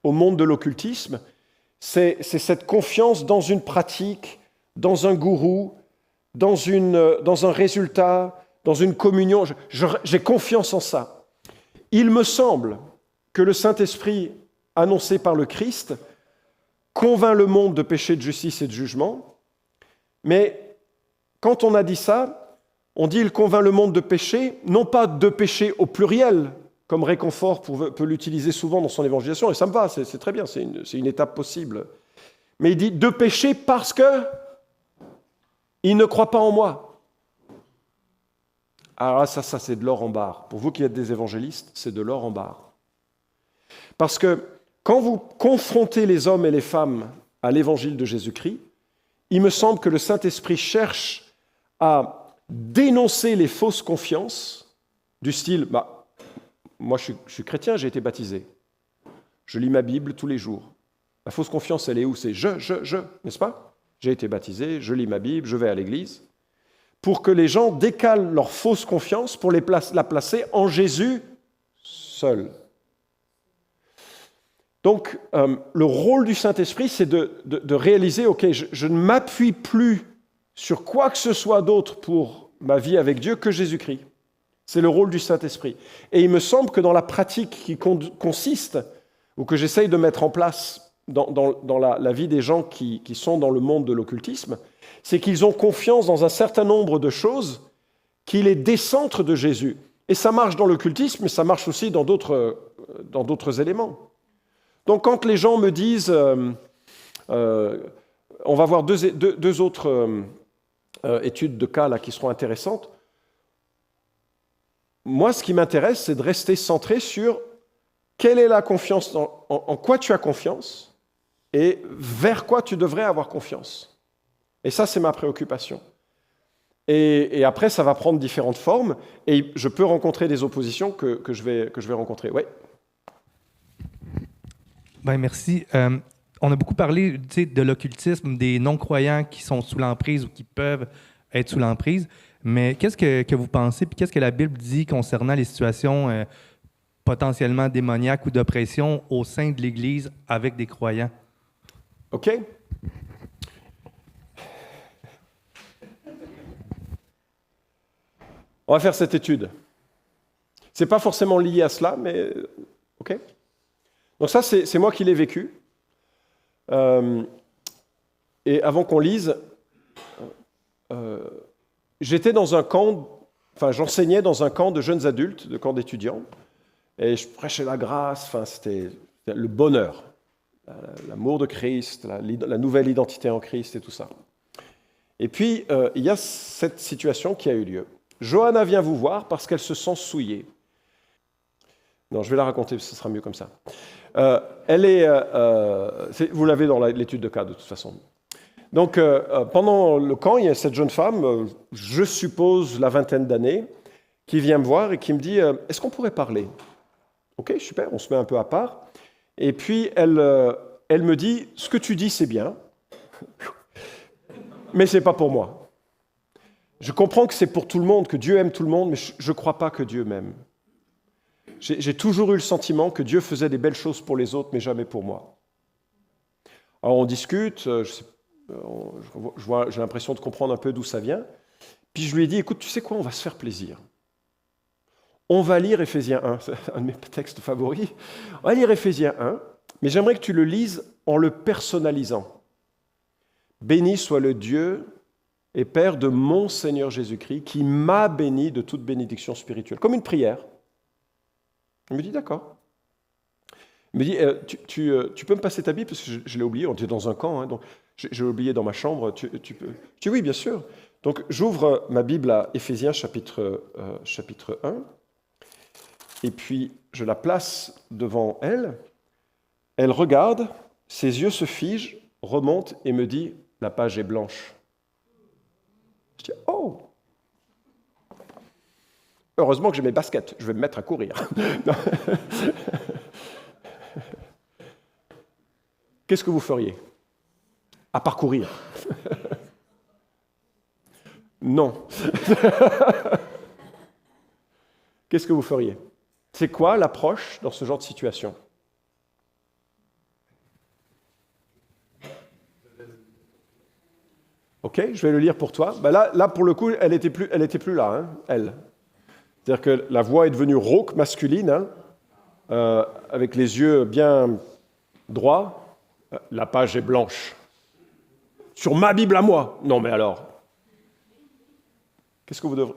au monde de l'occultisme, c'est cette confiance dans une pratique, dans un gourou, dans un résultat, dans une communion. J'ai confiance en ça. Il me semble que le Saint-Esprit, annoncé par le Christ, convainc le monde de péché, de justice et de jugement, mais quand on a dit ça, On dit « il convainc le monde de péché », non pas de péché au pluriel, comme réconfort peut l'utiliser souvent dans son évangélisation, et ça me va, c'est très bien, c'est une étape possible. Mais il dit « de péché parce que il ne croit pas en moi ». Alors ça c'est de l'or en barre. Pour vous qui êtes des évangélistes, c'est de l'or en barre. Parce que quand vous confrontez les hommes et les femmes à l'évangile de Jésus-Christ, il me semble que le Saint-Esprit cherche à dénoncer les fausses confiances du style moi je suis chrétien, j'ai été baptisé. Je lis ma Bible tous les jours. La fausse confiance, elle est où? C'est je, n'est-ce pas? J'ai été baptisé, je lis ma Bible, je vais à l'église. Pour que les gens décalent leur fausse confiance pour la placer en Jésus seul. Donc, le rôle du Saint-Esprit, c'est de réaliser, ok, je ne m'appuie plus sur quoi que ce soit d'autre pour ma vie avec Dieu que Jésus-Christ. C'est le rôle du Saint-Esprit. Et il me semble que dans la pratique qui consiste, ou que j'essaye de mettre en place dans la vie des gens qui sont dans le monde de l'occultisme, c'est qu'ils ont confiance dans un certain nombre de choses qui les décentrent de Jésus. Et ça marche dans l'occultisme, mais ça marche aussi dans d'autres éléments. Donc quand les gens me disent, on va voir deux autres études de cas là, qui seront intéressantes, moi ce qui m'intéresse, c'est de rester centré sur quelle est la confiance, en quoi tu as confiance et vers quoi tu devrais avoir confiance. Et ça, c'est ma préoccupation. Et après, ça va prendre différentes formes et je peux rencontrer des oppositions que je vais rencontrer. Oui. Ben, merci. On a beaucoup parlé de l'occultisme, des non-croyants qui sont sous l'emprise ou qui peuvent être sous l'emprise. Mais qu'est-ce que vous pensez, puis qu'est-ce que la Bible dit concernant les situations potentiellement démoniaques ou d'oppression au sein de l'Église avec des croyants? OK. On va faire cette étude. Ce n'est pas forcément lié à cela, mais OK. Donc ça, c'est moi qui l'ai vécu. Et avant qu'on lise, j'étais dans un camp, j'enseignais dans un camp de jeunes adultes, de camp d'étudiants, et je prêchais la grâce, c'était le bonheur, l'amour de Christ, la nouvelle identité en Christ et tout ça. Et puis, il y a cette situation qui a eu lieu. Johanna vient vous voir parce qu'elle se sent souillée. Non, je vais la raconter, ce sera mieux comme ça. Vous l'avez dans l'étude de cas, de toute façon. Donc, pendant le camp, il y a cette jeune femme, je suppose la vingtaine d'années, qui vient me voir et qui me dit « Est-ce qu'on pourrait parler ?» Ok, super, on se met un peu à part. Et puis, elle me dit « Ce que tu dis, c'est bien, mais ce n'est pas pour moi. Je comprends que c'est pour tout le monde, que Dieu aime tout le monde, mais je ne crois pas que Dieu m'aime. J'ai toujours eu le sentiment que Dieu faisait des belles choses pour les autres, mais jamais pour moi. » Alors, on discute, j'ai l'impression de comprendre un peu d'où ça vient. Puis je lui ai dit, écoute, tu sais quoi, on va se faire plaisir. On va lire Éphésiens 1, c'est un de mes textes favoris. On va lire Éphésiens 1, mais j'aimerais que tu le lises en le personnalisant. Béni soit le Dieu et Père de mon Seigneur Jésus-Christ, qui m'a béni de toute bénédiction spirituelle. Comme une prière. Il me dit, d'accord. Il me dit, tu peux me passer ta Bible, parce que je l'ai oublié, on était dans un camp, hein, donc j'ai oublié dans ma chambre, tu peux. Je dis, oui, bien sûr. Donc j'ouvre ma Bible à Éphésiens chapitre 1, et puis je la place devant elle, elle regarde, ses yeux se figent, remontent et me dit, la page est blanche. Je dis, oh! Heureusement que j'ai mes baskets, je vais me mettre à courir. Qu'est-ce que vous feriez? À parcourir? Non. Qu'est-ce que vous feriez? C'est quoi l'approche dans ce genre de situation? Ok, je vais le lire pour toi. Ben là, pour le coup, elle était plus là, hein, elle. C'est-à-dire que la voix est devenue rauque, masculine, hein, avec les yeux bien droits. La page est blanche. Sur ma Bible à moi. Non, mais alors.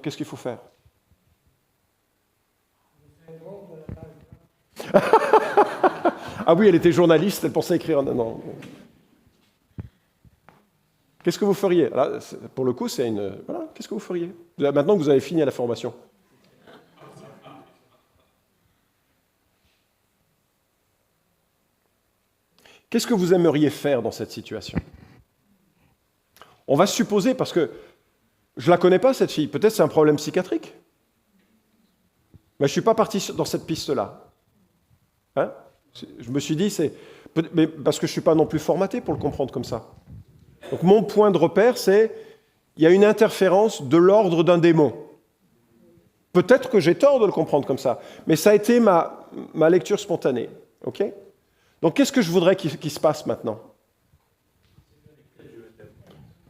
Qu'est-ce qu'il faut faire? Ah oui, elle était journaliste, elle pensait écrire. Non. Qu'est-ce que vous feriez? Là, pour le coup, c'est une... Voilà, qu'est-ce que vous feriez? Maintenant que vous avez fini la formation. Qu'est-ce que vous aimeriez faire dans cette situation? On va supposer, parce que je ne la connais pas, cette fille, peut-être c'est un problème psychiatrique. Mais je ne suis pas parti dans cette piste-là. Hein? Je me suis dit, mais parce que je ne suis pas non plus formaté pour le comprendre comme ça. Donc mon point de repère, c'est il y a une interférence de l'ordre d'un démon. Peut-être que j'ai tort de le comprendre comme ça, mais ça a été ma lecture spontanée. Ok? Donc qu'est-ce que je voudrais qu'il se passe maintenant?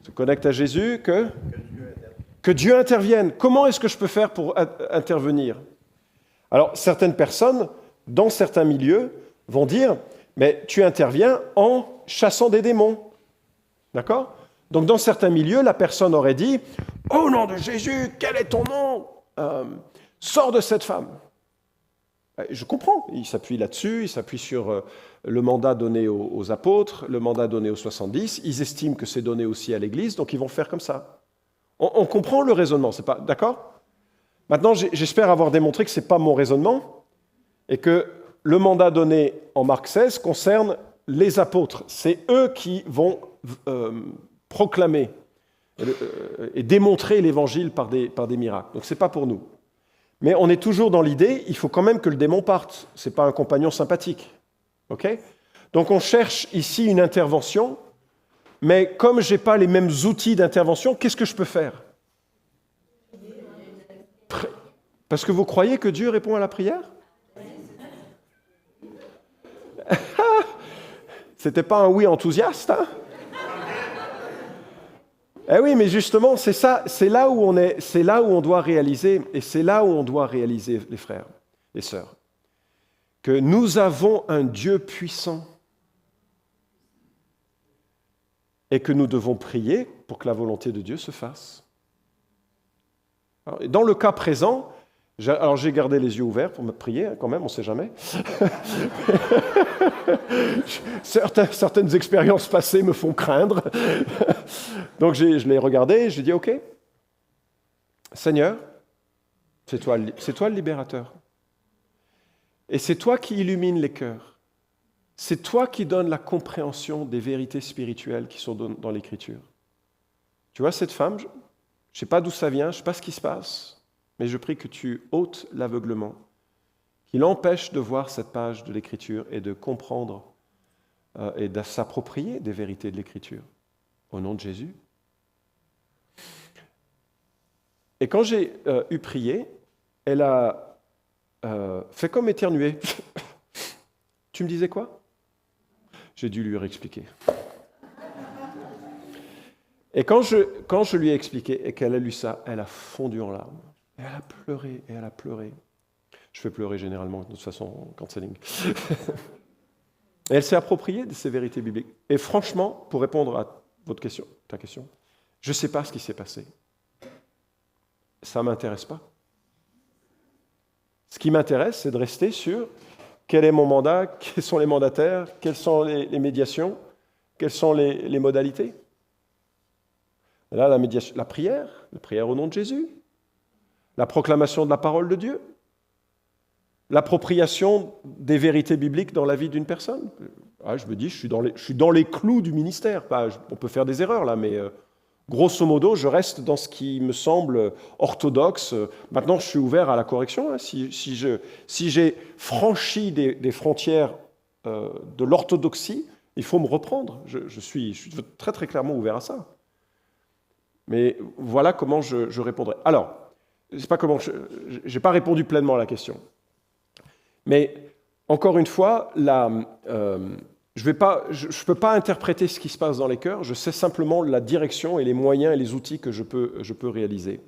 Se connecte à Jésus, que Dieu intervienne. Comment est-ce que je peux faire pour intervenir? Alors certaines personnes, dans certains milieux, vont dire, mais tu interviens en chassant des démons. D'accord? Donc dans certains milieux, la personne aurait dit, au nom de Jésus, quel est ton nom? Sors de cette femme. Je comprends, il s'appuie là-dessus, il s'appuie sur le mandat donné aux apôtres, le mandat donné aux 70, ils estiment que c'est donné aussi à l'Église, donc ils vont faire comme ça. On comprend le raisonnement, c'est pas d'accord? Maintenant, j'espère avoir démontré que ce n'est pas mon raisonnement, et que le mandat donné en Marc 16 concerne les apôtres. C'est eux qui vont proclamer et démontrer l'Évangile par des miracles. Donc ce n'est pas pour nous. Mais on est toujours dans l'idée, il faut quand même que le démon parte. Ce n'est pas un compagnon sympathique. Okay? Donc on cherche ici une intervention, mais comme je n'ai pas les mêmes outils d'intervention, qu'est-ce que je peux faire? Parce que vous croyez que Dieu répond à la prière? C'était pas un oui enthousiaste, hein? Eh oui, mais justement, c'est ça, c'est là où on doit réaliser, et c'est là où on doit réaliser, les frères, les sœurs, que nous avons un Dieu puissant et que nous devons prier pour que la volonté de Dieu se fasse. Alors, dans le cas présent, j'ai gardé les yeux ouverts pour me prier, hein, quand même, on ne sait jamais. Certaines expériences passées me font craindre. Donc je l'ai regardé et je lui ai dit, OK, Seigneur, c'est toi le libérateur. Et c'est toi qui illumines les cœurs. C'est toi qui donnes la compréhension des vérités spirituelles qui sont dans l'Écriture. Tu vois, cette femme, je ne sais pas d'où ça vient, je ne sais pas ce qui se passe, mais je prie que tu ôtes l'aveuglement, qu'il empêche de voir cette page de l'Écriture et de comprendre et de s'approprier des vérités de l'Écriture. Au nom de Jésus. Et quand j'ai eu prié, elle a fait comme éternuer. Tu me disais quoi? J'ai dû lui réexpliquer. Et quand je lui ai expliqué et qu'elle a lu ça, elle a fondu en larmes. Et elle a pleuré, et elle a pleuré. Je fais pleurer généralement, de toute façon, en counseling. Et elle s'est appropriée de ces vérités bibliques. Et franchement, pour répondre à ta question, je ne sais pas ce qui s'est passé. Ça ne m'intéresse pas. Ce qui m'intéresse, c'est de rester sur quel est mon mandat, quels sont les mandataires, quelles sont les médiations, quelles sont les modalités. Là, la prière au nom de Jésus, la proclamation de la parole de Dieu, l'appropriation des vérités bibliques dans la vie d'une personne. Je me dis, je suis dans les clous du ministère. On peut faire des erreurs là, mais grosso modo, je reste dans ce qui me semble orthodoxe. Maintenant, je suis ouvert à la correction. Hein. Si j'ai franchi des frontières de l'orthodoxie, il faut me reprendre. Je suis très très clairement ouvert à ça. Mais voilà comment je répondrai. Alors, c'est pas comment je n'ai pas répondu pleinement à la question. Mais encore une fois, je ne peux pas interpréter ce qui se passe dans les cœurs. Je sais simplement la direction et les moyens et les outils que je peux réaliser.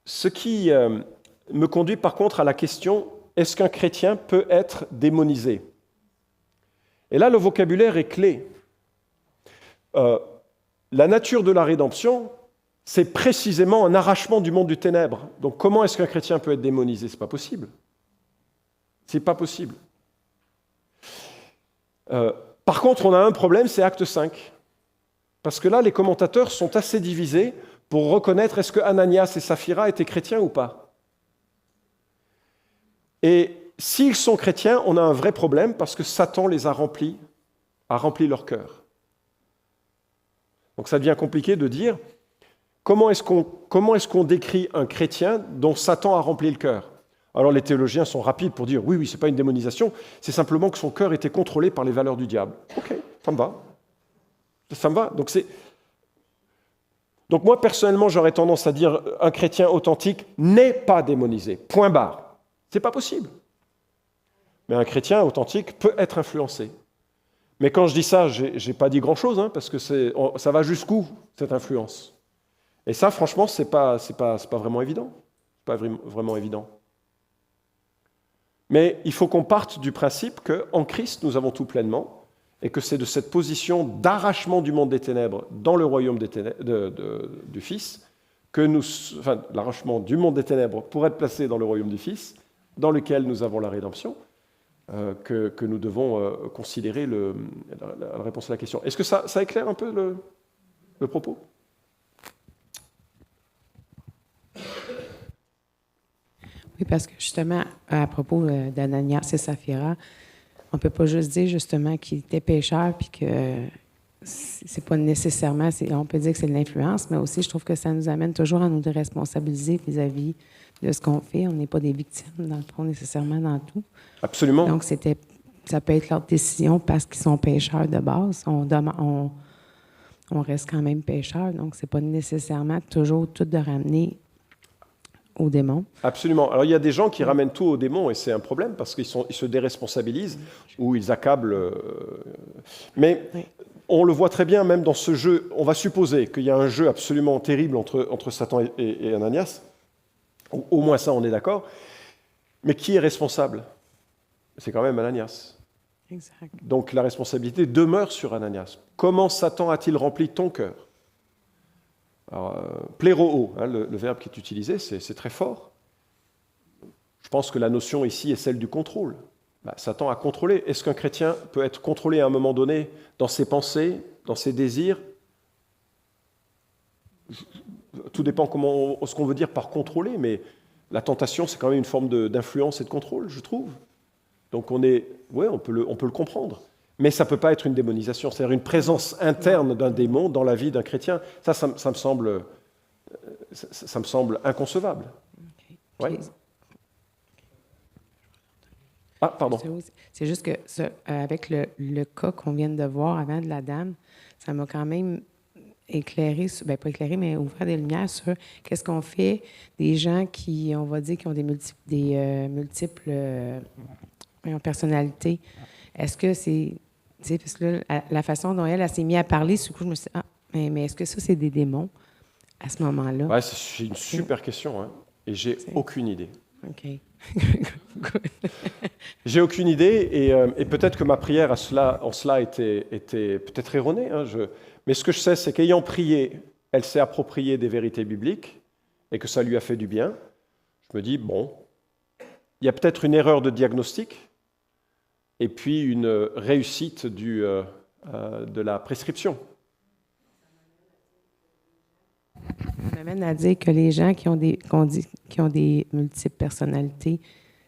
Ce qui me conduit par contre à la question, est-ce qu'un chrétien peut être démonisé? Et là, le vocabulaire est clé. La nature de la rédemption, c'est précisément un arrachement du monde du ténèbre. Donc comment est-ce qu'un chrétien peut être démonisé? C'est pas possible. C'est pas possible. Par contre, on a un problème, c'est Acte 5. Parce que là, les commentateurs sont assez divisés pour reconnaître est-ce que Ananias et Saphira étaient chrétiens ou pas. Et s'ils sont chrétiens, on a un vrai problème parce que Satan les a rempli leur cœur. Donc ça devient compliqué de dire comment est-ce qu'on décrit un chrétien dont Satan a rempli le cœur. Alors les théologiens sont rapides pour dire oui, ce n'est pas une démonisation, c'est simplement que son cœur était contrôlé par les valeurs du diable. Ok, ça me va. Ça me va. Donc moi, personnellement, j'aurais tendance à dire un chrétien authentique n'est pas démonisé. Point barre. C'est pas possible. Mais un chrétien authentique peut être influencé. Mais quand je dis ça, je n'ai pas dit grand-chose, hein, parce que ça va jusqu'où, cette influence? Et ça, franchement, c'est pas vraiment évident. C'est pas vraiment évident. Mais il faut qu'on parte du principe qu'en Christ, nous avons tout pleinement, et que c'est de cette position d'arrachement du monde des ténèbres dans le royaume du Fils, l'arrachement du monde des ténèbres pour être placé dans le royaume du Fils, dans lequel nous avons la rédemption, que nous devons considérer la réponse à la question. Est-ce que ça éclaire un peu le propos? Oui, parce que justement, à propos d'Ananias et Saphira, on ne peut pas juste dire justement qu'ils étaient pécheurs puis que c'est pas nécessairement, on peut dire que c'est de l'influence, mais aussi je trouve que ça nous amène toujours à nous responsabiliser vis-à-vis de ce qu'on fait. On n'est pas des victimes, dans le fond, nécessairement dans tout. Absolument. Donc, ça peut être leur décision parce qu'ils sont pécheurs de base. On reste quand même pécheurs, donc c'est pas nécessairement toujours tout de ramener aux démons. Absolument. Alors, il y a des gens qui ramènent tout aux démons, et c'est un problème, parce qu'ils se déresponsabilisent, ou ils accablent. Mais oui. On le voit très bien, même dans ce jeu. On va supposer qu'il y a un jeu absolument terrible entre Satan et Ananias. Au moins ça, on est d'accord. Mais qui est responsable? C'est quand même Ananias. Exact. Donc, la responsabilité demeure sur Ananias. Comment Satan a-t-il rempli ton cœur? Alors, pléro, hein, le verbe qui est utilisé, c'est très fort. Je pense que la notion ici est celle du contrôle. Satan a contrôlé. Est-ce qu'un chrétien peut être contrôlé à un moment donné dans ses pensées, dans ses désirs? Tout dépend ce qu'on veut dire par contrôler, mais la tentation, c'est quand même une forme d'influence et de contrôle, je trouve. Donc on peut le comprendre. Mais ça ne peut pas être une démonisation, c'est-à-dire une présence interne d'un démon dans la vie d'un chrétien. Ça me semble inconcevable. Okay. Ouais. Ah, pardon. C'est juste que avec le cas qu'on vient de voir avant de la dame, ça m'a quand même éclairé, pas éclairé, mais ouvert des lumières sur qu'est-ce qu'on fait des gens qui, on va dire, qui ont des multiples personnalités. Est-ce que c'est... Parce que là, la façon dont elle s'est mise à parler, du coup, je me suis dit, mais est-ce que ça, c'est des démons à ce moment-là? Ouais, c'est une super question, hein, et j'ai aucune idée. OK. J'ai aucune idée, et peut-être que ma prière en cela était peut-être erronée. Hein, mais ce que je sais, c'est qu'ayant prié, elle s'est appropriée des vérités bibliques, et que ça lui a fait du bien. Je me dis, bon, il y a peut-être une erreur de diagnostic, et puis une réussite de la prescription. Ça m'amène à dire que les gens qui ont des multiples personnalités,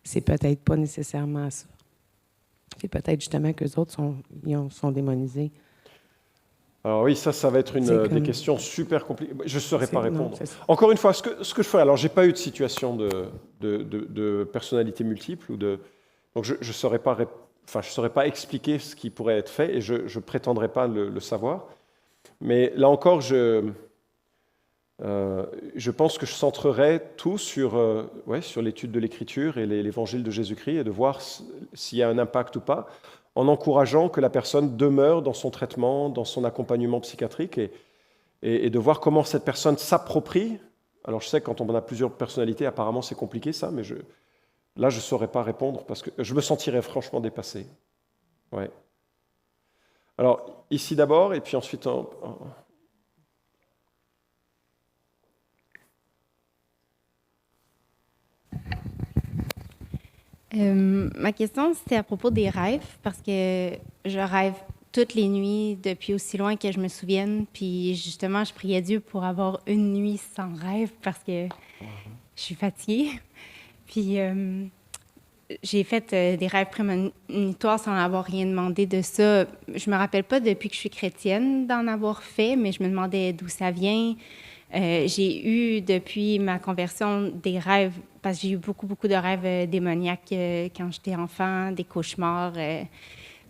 c'est peut-être pas nécessairement ça. C'est peut-être justement qu'eux autres sont démonisés. Alors oui, ça va être des questions super compliquées. Je ne saurais pas répondre. Encore une fois, ce que je ferais, alors j'ai pas eu de situation de personnalité multiple, donc je ne saurais pas expliquer ce qui pourrait être fait, et je ne prétendrai pas le savoir. Mais là encore, je pense que je centrerai tout sur l'étude de l'Écriture et l'évangile de Jésus-Christ, et de voir s'il y a un impact ou pas, en encourageant que la personne demeure dans son traitement, dans son accompagnement psychiatrique, et de voir comment cette personne s'approprie. Alors je sais que quand on a plusieurs personnalités, apparemment c'est compliqué ça, mais là je ne saurais pas répondre, parce que je me sentirais franchement dépassé. Ouais. Alors ici d'abord, et puis ensuite... Ma question, c'était à propos des rêves, parce que je rêve toutes les nuits depuis aussi loin que je me souvienne. Puis justement, je priais Dieu pour avoir une nuit sans rêve parce que je suis fatiguée. Puis j'ai fait des rêves prémonitoires sans avoir rien demandé de ça. Je me rappelle pas depuis que je suis chrétienne d'en avoir fait, mais je me demandais d'où ça vient. J'ai eu, depuis ma conversion, des rêves, parce que j'ai eu beaucoup, beaucoup de rêves démoniaques quand j'étais enfant, des cauchemars.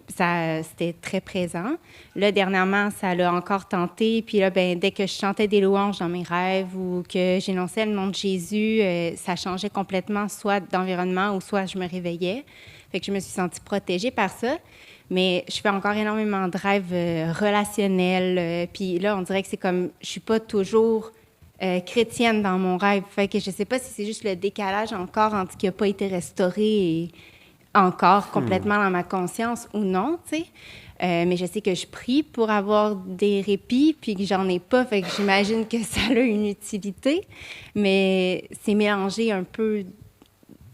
C'était très présent. Là, dernièrement, ça l'a encore tenté. Puis là, ben, dès que je chantais des louanges dans mes rêves ou que j'énonçais le nom de Jésus, ça changeait complètement, soit d'environnement ou soit je me réveillais. Fait que je me suis sentie protégée par ça. Mais je fais encore énormément de rêves relationnels. Puis là, on dirait que c'est comme, je suis pas toujours chrétienne dans mon rêve. Fait que je sais pas si c'est juste le décalage encore entre ce qui n'a pas été restauré et encore complètement dans ma conscience ou non, tu sais. Mais je sais que je prie pour avoir des répits, puis que j'en ai pas, fait que j'imagine que ça a une utilité. Mais c'est mélangé un peu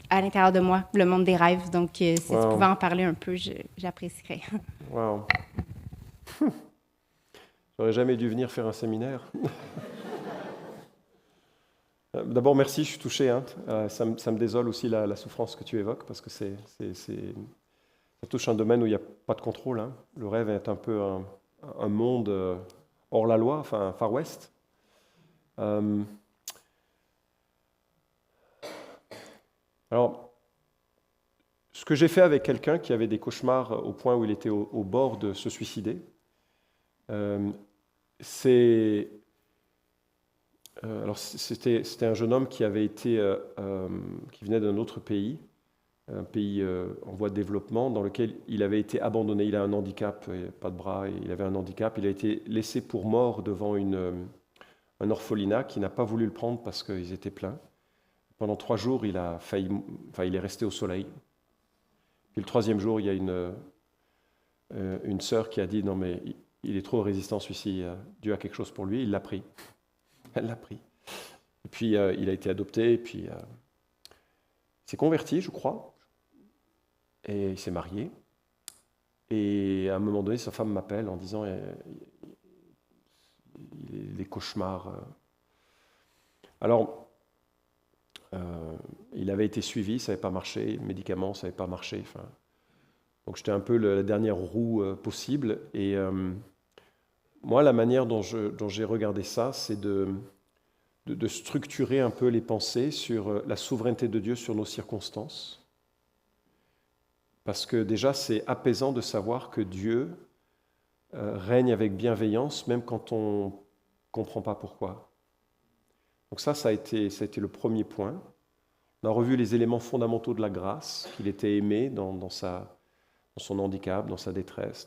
à l'intérieur de moi, le monde des rêves. Donc, si tu pouvais en parler un peu, j'apprécierais. Wow. J'aurais jamais dû venir faire un séminaire. D'abord, merci, je suis touché. Hein. Ça me désole aussi la souffrance que tu évoques, parce que ça touche un domaine où il n'y a pas de contrôle. Hein. Le rêve est un peu un monde hors la loi, enfin Far West. Alors, ce que j'ai fait avec quelqu'un qui avait des cauchemars au point où il était au bord de se suicider, c'est... Alors c'était un jeune homme qui avait été, qui venait d'un autre pays, un pays en voie de développement, dans lequel il avait été abandonné. Il a un handicap, pas de bras, il avait un handicap. Il a été laissé pour mort devant un orphelinat qui n'a pas voulu le prendre parce qu'ils étaient pleins. Pendant 3 jours, il est resté au soleil. Puis le 3e jour, il y a une sœur qui a dit « Non mais il est trop résistant celui-ci, Dieu a quelque chose pour lui », il l'a pris. Elle l'a pris. Et puis, il a été adopté, et puis il s'est converti, je crois, et il s'est marié. Et à un moment donné, sa femme m'appelle en disant il a des cauchemars. Alors, il avait été suivi, ça n'avait pas marché, médicaments, ça n'avait pas marché. Enfin, donc, j'étais un peu la dernière roue possible. Et moi, la manière dont j'ai regardé ça, c'est de structurer un peu les pensées sur la souveraineté de Dieu sur nos circonstances. Parce que déjà, c'est apaisant de savoir que Dieu règne avec bienveillance, même quand on ne comprend pas pourquoi. Donc ça a été le premier point. On a revu les éléments fondamentaux de la grâce, qu'il était aimé dans son handicap, dans sa détresse,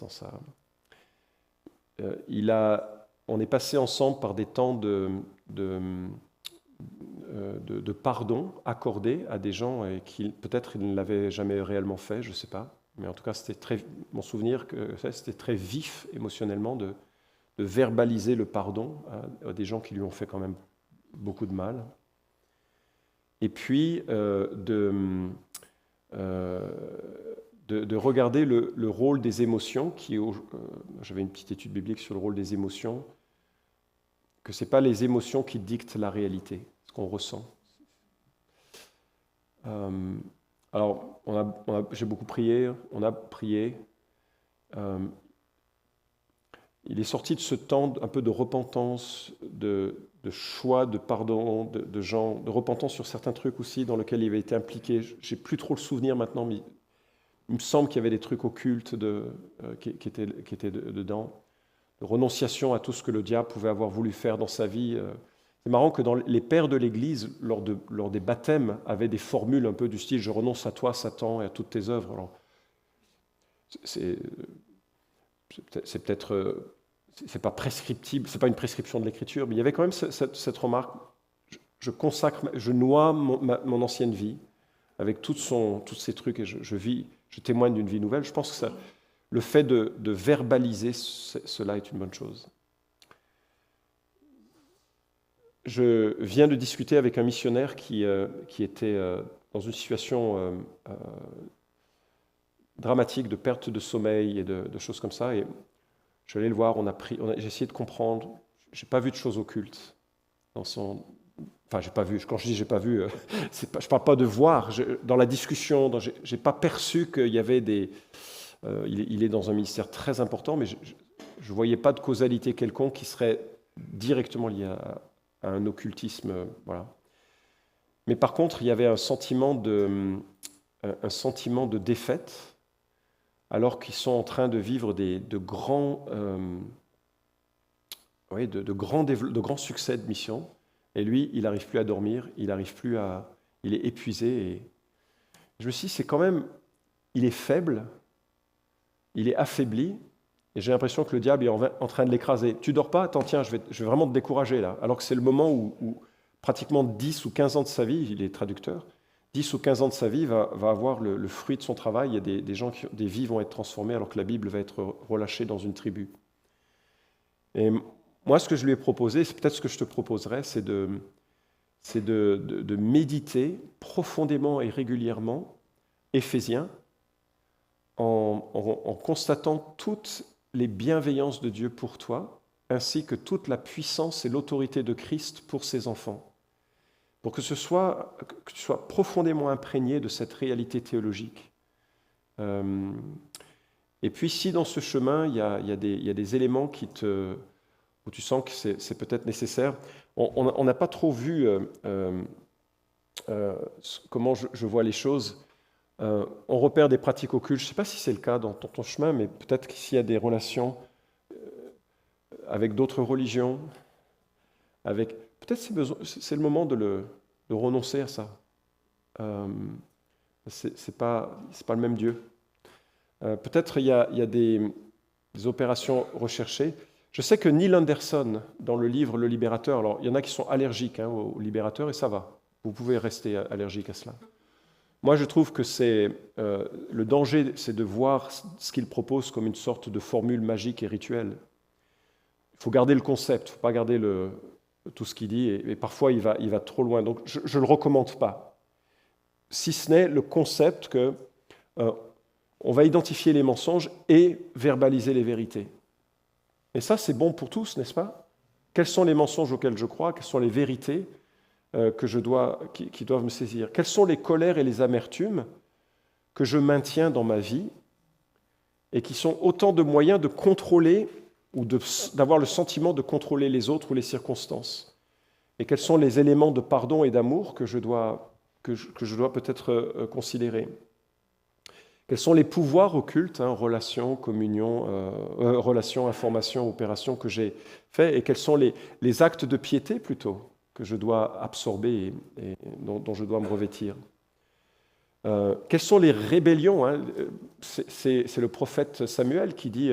on est passé ensemble par des temps de pardon accordé à des gens qui peut-être ils ne l'avaient jamais réellement fait, je ne sais pas. Mais en tout cas, mon souvenir, c'était très vif émotionnellement de verbaliser le pardon à des gens qui lui ont fait quand même beaucoup de mal. Et puis, de regarder le rôle des émotions, j'avais une petite étude biblique sur le rôle des émotions, que ce n'est pas les émotions qui dictent la réalité, ce qu'on ressent. Alors, j'ai beaucoup prié, on a prié. Il est sorti de ce temps un peu de repentance, de choix, de pardon, de gens, de repentance sur certains trucs aussi dans lesquels il avait été impliqué. Je n'ai plus trop le souvenir maintenant, mais il me semble qu'il y avait des trucs occultes qui étaient dedans. De renonciation à tout ce que le diable pouvait avoir voulu faire dans sa vie. C'est marrant que les pères de l'Église, lors des baptêmes, avaient des formules un peu du style « Je renonce à toi, Satan, et à toutes tes œuvres ». Alors, c'est peut-être... c'est pas prescriptible, c'est pas une prescription de l'Écriture, mais il y avait quand même cette remarque. Je noie mon ancienne vie avec tous ces trucs et je témoigne d'une vie nouvelle. Je pense que le fait de verbaliser cela est une bonne chose. Je viens de discuter avec un missionnaire qui était dans une situation dramatique de perte de sommeil et de choses comme ça. Et je suis allé le voir, j'ai essayé de comprendre. Je n'ai pas vu de choses occultes dans son... Enfin, j'ai pas vu. Quand je dis j'ai pas vu, je ne parle pas de voir. Dans la discussion, je n'ai pas perçu qu'il y avait des... il est dans un ministère très important, mais je ne voyais pas de causalité quelconque qui serait directement liée à un occultisme. Voilà. Mais par contre, il y avait un sentiment de défaite, alors qu'ils sont en train de vivre de grands succès de mission. Et lui, il n'arrive plus à dormir, il est épuisé. Et je me suis dit, c'est quand même, il est faible, il est affaibli, et j'ai l'impression que le diable est en train de l'écraser. Tu dors pas? Attends, tiens, je vais vraiment te décourager là. Alors que c'est le moment où pratiquement 10 ou 15 ans de sa vie, il est traducteur, 10 ou 15 ans de sa vie va avoir le fruit de son travail. Il y a des gens des vies vont être transformées alors que la Bible va être relâchée dans une tribu. Et moi, ce que je lui ai proposé, c'est peut-être ce que je te proposerais, c'est de méditer profondément et régulièrement Éphésiens en constatant toutes les bienveillances de Dieu pour toi, ainsi que toute la puissance et l'autorité de Christ pour ses enfants. Pour que tu sois profondément imprégné de cette réalité théologique. Et puis, si dans ce chemin, il y a des éléments où tu sens que c'est peut-être nécessaire, on n'a pas trop vu comment je vois les choses. On repère des pratiques occultes. Je ne sais pas si c'est le cas dans ton chemin, mais peut-être qu'ici, il y a des relations avec d'autres religions, peut-être c'est le moment de renoncer à ça. C'est pas le même Dieu. Peut-être il y a des opérations recherchées. Je sais que Neil Anderson, dans le livre Le Libérateur, alors il y en a qui sont allergiques au Libérateur et ça va. Vous pouvez rester allergique à cela. Moi, je trouve que le danger, c'est de voir ce qu'il propose comme une sorte de formule magique et rituelle. Il faut garder le concept, il ne faut pas garder tout ce qu'il dit, et parfois il va trop loin. Donc je ne le recommande pas. Si ce n'est le concept que on va identifier les mensonges et verbaliser les vérités. Et ça, c'est bon pour tous, n'est-ce pas? Quels sont les mensonges auxquels je crois? Quelles sont les vérités qui doivent me saisir? Quelles sont les colères et les amertumes que je maintiens dans ma vie et qui sont autant de moyens de contrôler ou d'avoir le sentiment de contrôler les autres ou les circonstances? Et quels sont les éléments de pardon et d'amour que je dois peut-être considérer? Quels sont les pouvoirs occultes, relations, communion, relations, informations, opérations que j'ai fait, et quels sont les actes de piété plutôt que je dois absorber et dont je dois me revêtir? Quelles sont les rébellions? C'est le prophète Samuel qui dit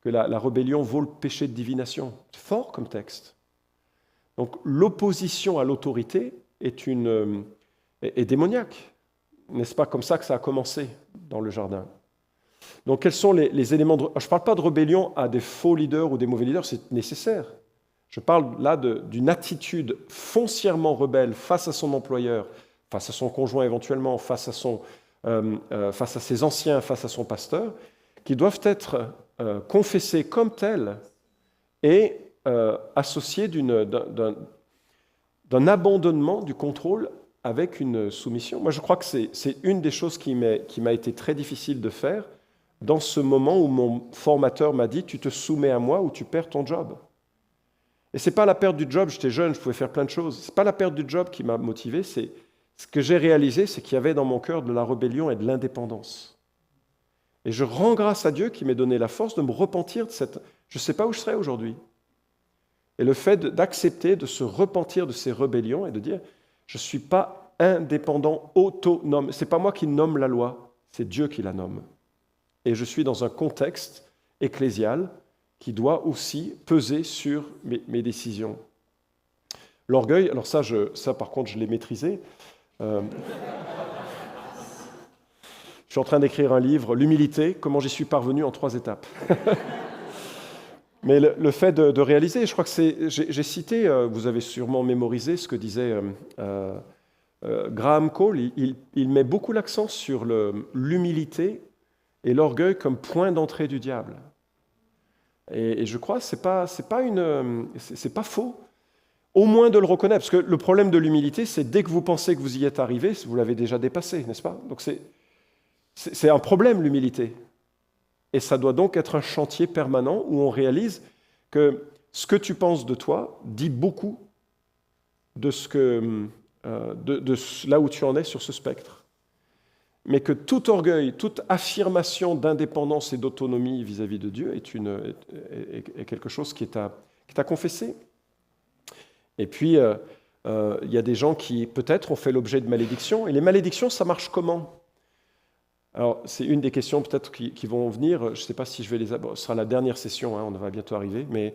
que la rébellion vaut le péché de divination. C'est fort comme texte. Donc l'opposition à l'autorité est démoniaque. N'est-ce pas comme ça que ça a commencé dans le jardin? Donc quels sont les éléments je ne parle pas de rébellion à des faux leaders ou des mauvais leaders, c'est nécessaire. Je parle là d'une attitude foncièrement rebelle face à son employeur, face à son conjoint éventuellement, face à ses anciens, face à son pasteur, qui doivent être confessés comme tels et associés d'un abandonnement du contrôle avec une soumission. Moi, je crois que c'est une des choses qui m'a été très difficile de faire dans ce moment où mon formateur m'a dit « tu te soumets à moi ou tu perds ton job ». Et ce n'est pas la perte du job, j'étais jeune, je pouvais faire plein de choses. Ce n'est pas la perte du job qui m'a motivé, c'est ce que j'ai réalisé, c'est qu'il y avait dans mon cœur de la rébellion et de l'indépendance. Et je rends grâce à Dieu qui m'a donné la force de me repentir de cette... Je ne sais pas où je serais aujourd'hui. Et le fait d'accepter de se repentir de ces rébellions et de dire « je ne suis pas indépendant, autonome. Ce n'est pas moi qui nomme la loi, c'est Dieu qui la nomme. Et je suis dans un contexte ecclésial qui doit aussi peser sur mes décisions. » L'orgueil, alors ça par contre, je l'ai maîtrisé. Je suis en train d'écrire un livre, L'humilité, comment j'y suis parvenu en 3 étapes. Mais le fait de réaliser, je crois que j'ai cité, vous avez sûrement mémorisé ce que disait Graham Cole, il met beaucoup l'accent sur l'humilité et l'orgueil comme point d'entrée du diable. Et je crois que c'est pas faux. Au moins de le reconnaître, parce que le problème de l'humilité, c'est dès que vous pensez que vous y êtes arrivé, vous l'avez déjà dépassé, n'est-ce pas? Donc c'est un problème, l'humilité. Et ça doit donc être un chantier permanent où on réalise que ce que tu penses de toi dit beaucoup de là où tu en es sur ce spectre. Mais que tout orgueil, toute affirmation d'indépendance et d'autonomie vis-à-vis de Dieu est quelque chose qui est à confesser. Et puis, il y a des gens qui, peut-être, ont fait l'objet de malédictions. Et les malédictions, ça marche comment? Alors, c'est une des questions, peut-être, qui vont venir. Je ne sais pas si je vais les aborder. Ce sera la dernière session, on va bientôt arriver. Mais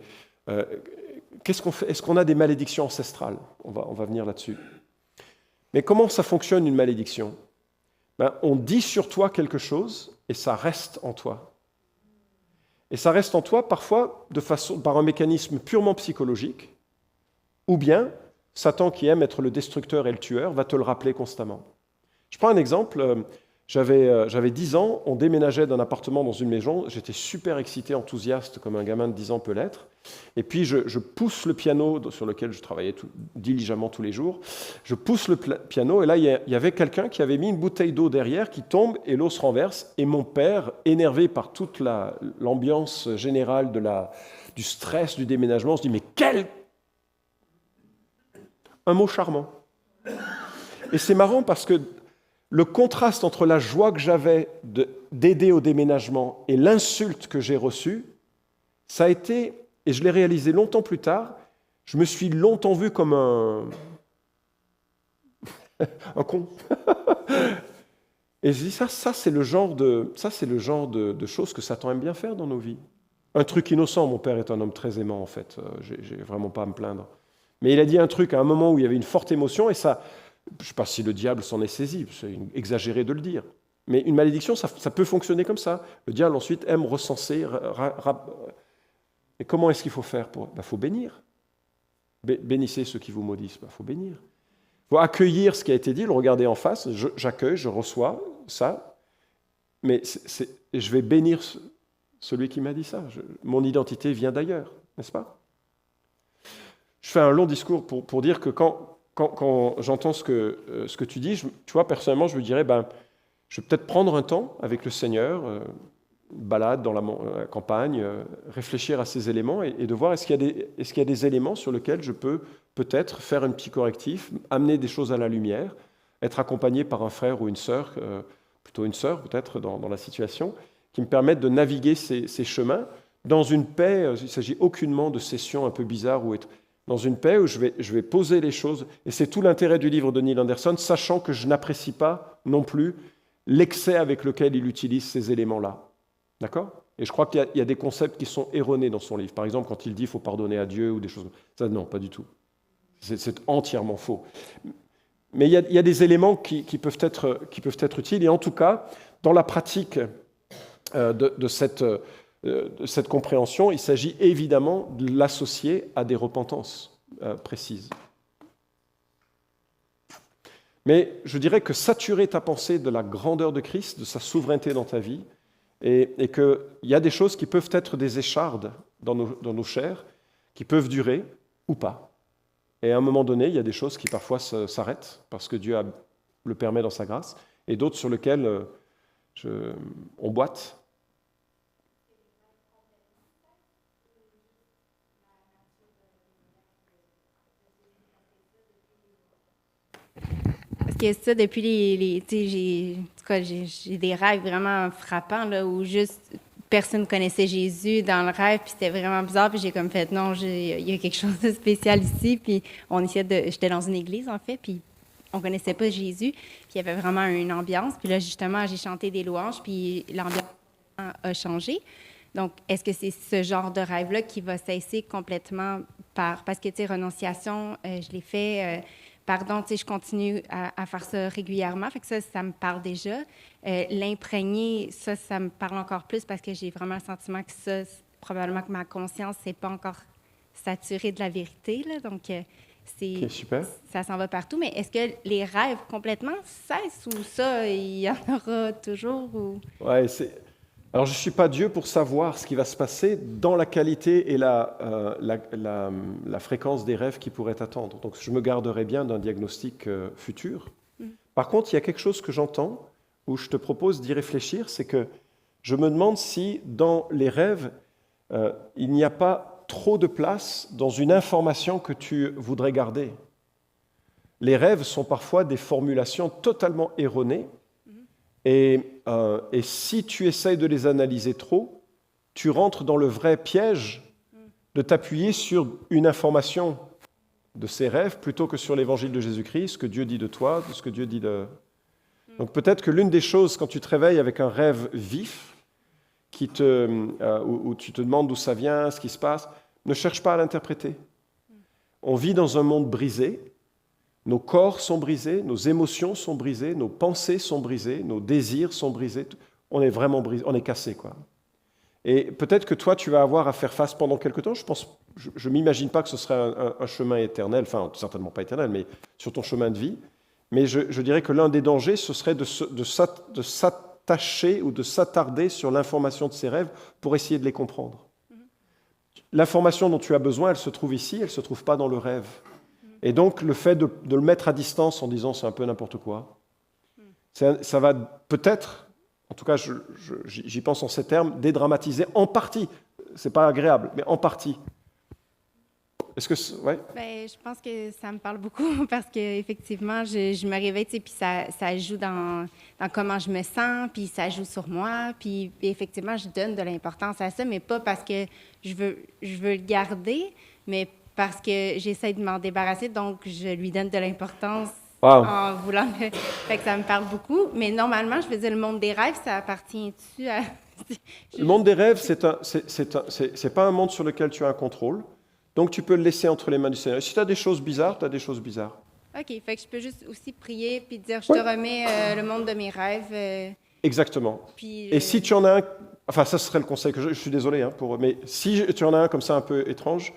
qu'est-ce qu'on fait? Est-ce qu'on a des malédictions ancestrales? On va venir là-dessus. Mais comment ça fonctionne, une malédiction? On dit sur toi quelque chose, et ça reste en toi. Et ça reste en toi, parfois, par un mécanisme purement psychologique, ou bien, Satan, qui aime être le destructeur et le tueur, va te le rappeler constamment. Je prends un exemple. J'avais 10 ans, on déménageait d'un appartement dans une maison, j'étais super excité, enthousiaste, comme un gamin de 10 ans peut l'être. Et puis, je pousse le piano sur lequel je travaillais diligemment tous les jours. Je pousse le piano, et là, il y avait quelqu'un qui avait mis une bouteille d'eau derrière, qui tombe, et l'eau se renverse. Et mon père, énervé par toute l'ambiance générale du stress du déménagement, se dit « Mais quel... » Un mot charmant. Et c'est marrant parce que le contraste entre la joie que j'avais d'aider au déménagement et l'insulte que j'ai reçue, ça a été, et je l'ai réalisé longtemps plus tard, je me suis longtemps vu comme un con. Et je dis, ça c'est le genre de choses que Satan aime bien faire dans nos vies. Un truc innocent, mon père est un homme très aimant en fait, j'ai vraiment pas à me plaindre. Mais il a dit un truc à un moment où il y avait une forte émotion, et ça, je ne sais pas si le diable s'en est saisi, c'est exagéré de le dire. Mais une malédiction, ça peut fonctionner comme ça. Le diable ensuite aime recenser. Et comment est-ce qu'il faut faire Il faut bénir. Bénissez ceux qui vous maudissent. Il faut bénir. Il faut accueillir ce qui a été dit, le regarder en face. J'accueille, je reçois ça. Mais je vais bénir celui qui m'a dit ça. Mon identité vient d'ailleurs, n'est-ce pas? Je fais un long discours pour dire que quand j'entends ce que tu dis, tu vois, personnellement, je me dirais, je vais peut-être prendre un temps avec le Seigneur, balade dans la campagne, réfléchir à ces éléments et de voir est-ce qu'il y a des éléments sur lesquels je peux peut-être faire un petit correctif, amener des choses à la lumière, être accompagné par un frère ou une sœur, plutôt une sœur peut-être dans la situation, qui me permettent de naviguer ces chemins dans une paix. Il ne s'agit aucunement de sessions un peu bizarres ou dans une paix où je vais poser les choses. Et c'est tout l'intérêt du livre de Neil Anderson, sachant que je n'apprécie pas non plus l'excès avec lequel il utilise ces éléments-là. D'accord? Et je crois qu'il y a des concepts qui sont erronés dans son livre. Par exemple, quand il dit qu'il faut pardonner à Dieu ou des choses comme ça. Non, pas du tout. C'est entièrement faux. Mais il y a des éléments qui peuvent être utiles. Et en tout cas, dans la pratique de cette compréhension, il s'agit évidemment de l'associer à des repentances précises. Mais je dirais que saturer ta pensée de la grandeur de Christ, de sa souveraineté dans ta vie, et qu'il y a des choses qui peuvent être des échardes dans nos chairs, qui peuvent durer ou pas. Et à un moment donné, il y a des choses qui parfois s'arrêtent, parce que Dieu le permet dans sa grâce, et d'autres sur lesquelles on boite. Parce que ça, depuis j'ai des rêves vraiment frappants, là, où juste personne connaissait Jésus dans le rêve, puis c'était vraiment bizarre, puis j'ai comme fait, non, il y a quelque chose de spécial ici, puis j'étais dans une église, en fait, puis on connaissait pas Jésus, puis il y avait vraiment une ambiance, puis là, justement, j'ai chanté des louanges, puis l'ambiance a changé. Donc, est-ce que c'est ce genre de rêve-là qui va cesser complètement parce que, tu sais, renonciation, je l'ai fait... Pardon, tu sais, je continue à faire ça régulièrement. Fait que ça me parle déjà. L'imprégner, ça me parle encore plus parce que j'ai vraiment le sentiment que probablement que ma conscience n'est pas encore saturée de la vérité. Là. Donc, Ok, super. ça s'en va partout. Mais est-ce que les rêves complètement cessent ou ça, il y en aura toujours? Ou... Ouais, alors, je ne suis pas Dieu pour savoir ce qui va se passer dans la qualité et la fréquence des rêves qui pourraient t'attendre. Donc, je me garderai bien d'un diagnostic futur. Par contre, il y a quelque chose que j'entends où je te propose d'y réfléchir, c'est que je me demande si dans les rêves, il n'y a pas trop de place dans une information que tu voudrais garder. Les rêves sont parfois des formulations totalement erronées. Et si tu essayes de les analyser trop, tu rentres dans le vrai piège de t'appuyer sur une information de ces rêves plutôt que sur l'évangile de Jésus-Christ, ce que Dieu dit de toi, ce que Dieu dit de... Donc peut-être que l'une des choses, quand tu te réveilles avec un rêve vif, où tu te demandes d'où ça vient, ce qui se passe, ne cherche pas à l'interpréter. On vit dans un monde brisé. Nos corps sont brisés, nos émotions sont brisées, nos pensées sont brisées, nos désirs sont brisés. On est vraiment brisé, on est cassé, quoi. Et peut-être que toi, tu vas avoir à faire face pendant quelque temps. Je m'imagine pas que ce serait un chemin éternel, enfin certainement pas éternel, mais sur ton chemin de vie. Mais je dirais que l'un des dangers, ce serait de s'attacher ou de s'attarder sur l'information de ces rêves pour essayer de les comprendre. L'information dont tu as besoin, elle se trouve ici, elle ne se trouve pas dans le rêve. Et donc, le fait de le mettre à distance en disant c'est un peu n'importe quoi, ça va peut-être, en tout cas j'y pense en ces termes, dédramatiser en partie. C'est pas agréable, mais en partie. Est-ce que... Ouais? Ben, je pense que ça me parle beaucoup parce qu'effectivement, je me réveille, tu sais, puis ça joue dans comment je me sens, puis ça joue sur moi, puis effectivement, je donne de l'importance à ça, mais pas parce que je veux le garder, mais parce que j'essaie de m'en débarrasser, donc je lui donne de l'importance en voulant... Fait que ça me parle beaucoup, mais normalement, je veux dire, le monde des rêves, ça appartient-tu à... Le monde des rêves, c'est pas un monde sur lequel tu as un contrôle. Donc, tu peux le laisser entre les mains du Seigneur. Si tu as des choses bizarres, tu as des choses bizarres. OK. Fait que je peux juste aussi prier puis dire, je te remets le monde de mes rêves. Exactement. Puis, et si tu en as un... Enfin, ça serait le conseil que je suis désolé, mais si tu en as un comme ça un peu étrange,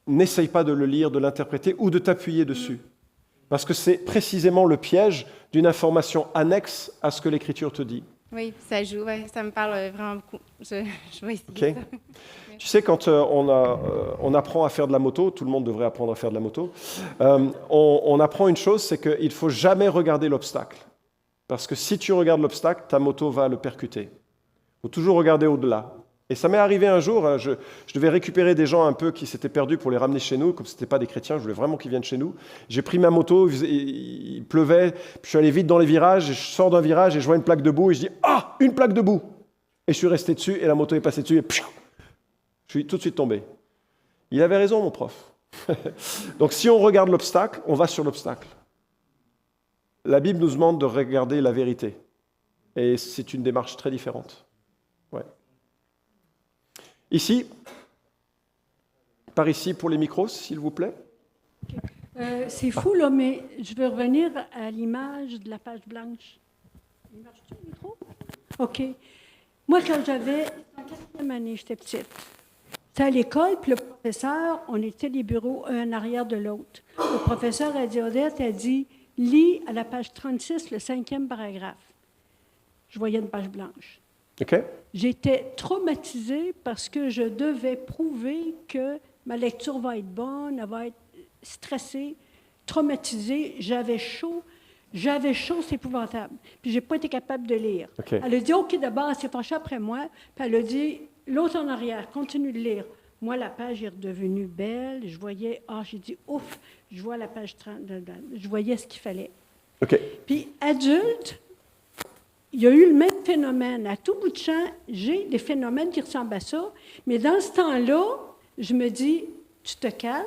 n'essaye pas de le lire, de l'interpréter ou de t'appuyer dessus. Parce que c'est précisément le piège d'une information annexe à ce que l'Écriture te dit. Oui, ça joue, ouais, ça me parle vraiment beaucoup. Je vais essayer ça. Tu sais, quand on apprend à faire de la moto, tout le monde devrait apprendre à faire de la moto, on apprend une chose, c'est qu'il ne faut jamais regarder l'obstacle. Parce que si tu regardes l'obstacle, ta moto va le percuter. Il faut toujours regarder au-delà. Et ça m'est arrivé un jour, je devais récupérer des gens un peu qui s'étaient perdus pour les ramener chez nous, comme ce n'étaient pas des chrétiens, je voulais vraiment qu'ils viennent chez nous. J'ai pris ma moto, il pleuvait, puis je suis allé vite dans les virages, et je sors d'un virage et je vois une plaque de boue, et je dis « Ah, une plaque de boue !» Et je suis resté dessus, et la moto est passée dessus, et je suis tout de suite tombé. Il avait raison, mon prof. Donc si on regarde l'obstacle, on va sur l'obstacle. La Bible nous demande de regarder la vérité. Et c'est une démarche très différente. Ouais. Ici, par ici pour les micros, s'il vous plaît. C'est fou, là, mais je veux revenir à l'image de la page blanche. Il marche-tu le micro? OK. Moi, quand j'avais en 4e année, j'étais petite. C'était à l'école, puis le professeur, on était des bureaux un en arrière de l'autre. Le professeur a dit, Odette, a dit, lis à la page 36, le 5e paragraphe. Je voyais une page blanche. OK. J'étais traumatisée parce que je devais prouver que ma lecture va être bonne, elle va être stressée, traumatisée. J'avais chaud, c'est épouvantable. Puis je n'ai pas été capable de lire. Okay. Elle a dit, OK, d'abord, elle s'est penchée après moi, puis elle a dit, l'autre en arrière, continue de lire. Moi, la page est redevenue belle. Je voyais, j'ai dit, ouf, je vois la page 30, je voyais ce qu'il fallait. OK. Puis adulte, il y a eu le même phénomène. À tout bout de champ, j'ai des phénomènes qui ressemblent à ça. Mais dans ce temps-là, je me dis, tu te calmes,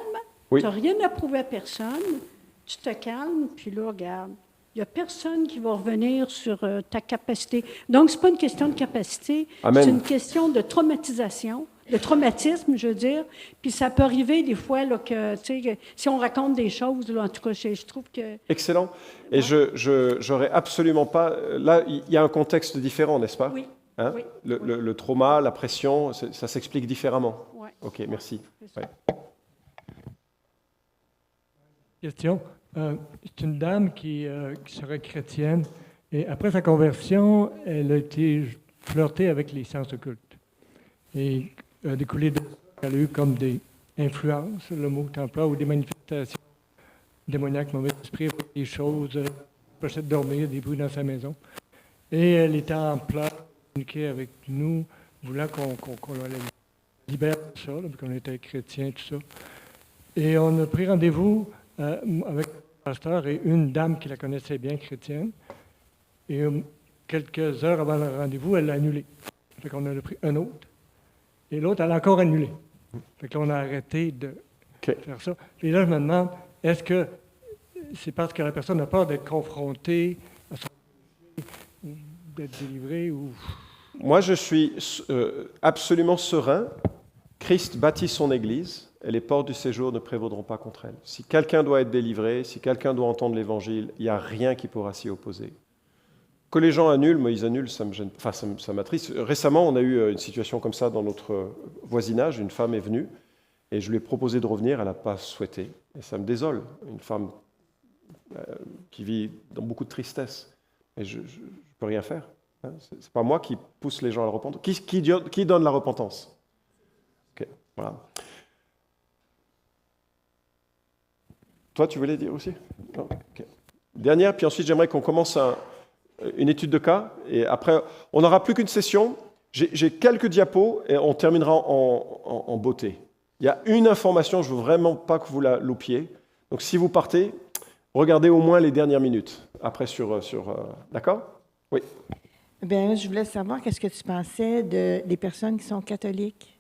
tu n'as rien à prouver à personne, tu te calmes, puis là, regarde, il n'y a personne qui va revenir sur ta capacité. Donc, ce n'est pas une question de capacité, c'est une question de traumatisation, de traumatisme, je veux dire. Puis ça peut arriver des fois là, que, tu sais, si on raconte des choses, là, en tout cas, je trouve que... Excellent. Et j'aurais absolument pas... Là, il y a un contexte différent, n'est-ce pas? Oui. Hein? Oui. Le trauma, la pression, ça s'explique différemment. Oui. OK, merci. Ouais. Question. C'est une dame qui serait chrétienne et après sa conversion, elle a été flirtée avec les sciences occultes. Et a découlé de ça qu'elle a eu comme des influences, le mot que tu emploies, ou des manifestations démoniaques, mauvais esprits, des choses, empêcher de dormir, des bruits dans sa maison. Et elle était en plan de communiquer avec nous, voulant qu'on la libère de ça, là, qu'on était chrétien, tout ça. Et on a pris rendez-vous avec le pasteur et une dame qui la connaissait bien, chrétienne. Et quelques heures avant le rendez-vous, elle l'a annulé. Fait qu'on en a pris un autre. Et l'autre, elle a encore annulé. Fait que là, on a arrêté de faire ça. Et là, je me demande, est-ce que c'est parce que la personne a peur d'être confrontée à son d'être délivrée ou... Moi, je suis absolument serein. Christ bâtit son Église et les portes du séjour ne prévaudront pas contre elle. Si quelqu'un doit être délivré, si quelqu'un doit entendre l'Évangile, il n'y a rien qui pourra s'y opposer. Que les gens annulent, moi ils annulent, ça me gêne, enfin ça m'attriste. Récemment, on a eu une situation comme ça dans notre voisinage. Une femme est venue et je lui ai proposé de revenir, elle n'a pas souhaité. Et ça me désole, une femme qui vit dans beaucoup de tristesse. Et je ne peux rien faire. Hein. Ce n'est pas moi qui pousse les gens à la repentance. Qui donne la repentance? Ok, voilà. Toi, tu voulais dire aussi? Non, okay. Dernière, puis ensuite j'aimerais qu'on commence une étude de cas. Et après, on n'aura plus qu'une session. J'ai quelques diapos et on terminera en beauté. Il y a une information, je ne veux vraiment pas que vous la loupiez. Donc si vous partez, regardez au moins les dernières minutes. Après d'accord? Oui. Bien, je voulais savoir qu'est-ce que tu pensais des personnes qui sont catholiques,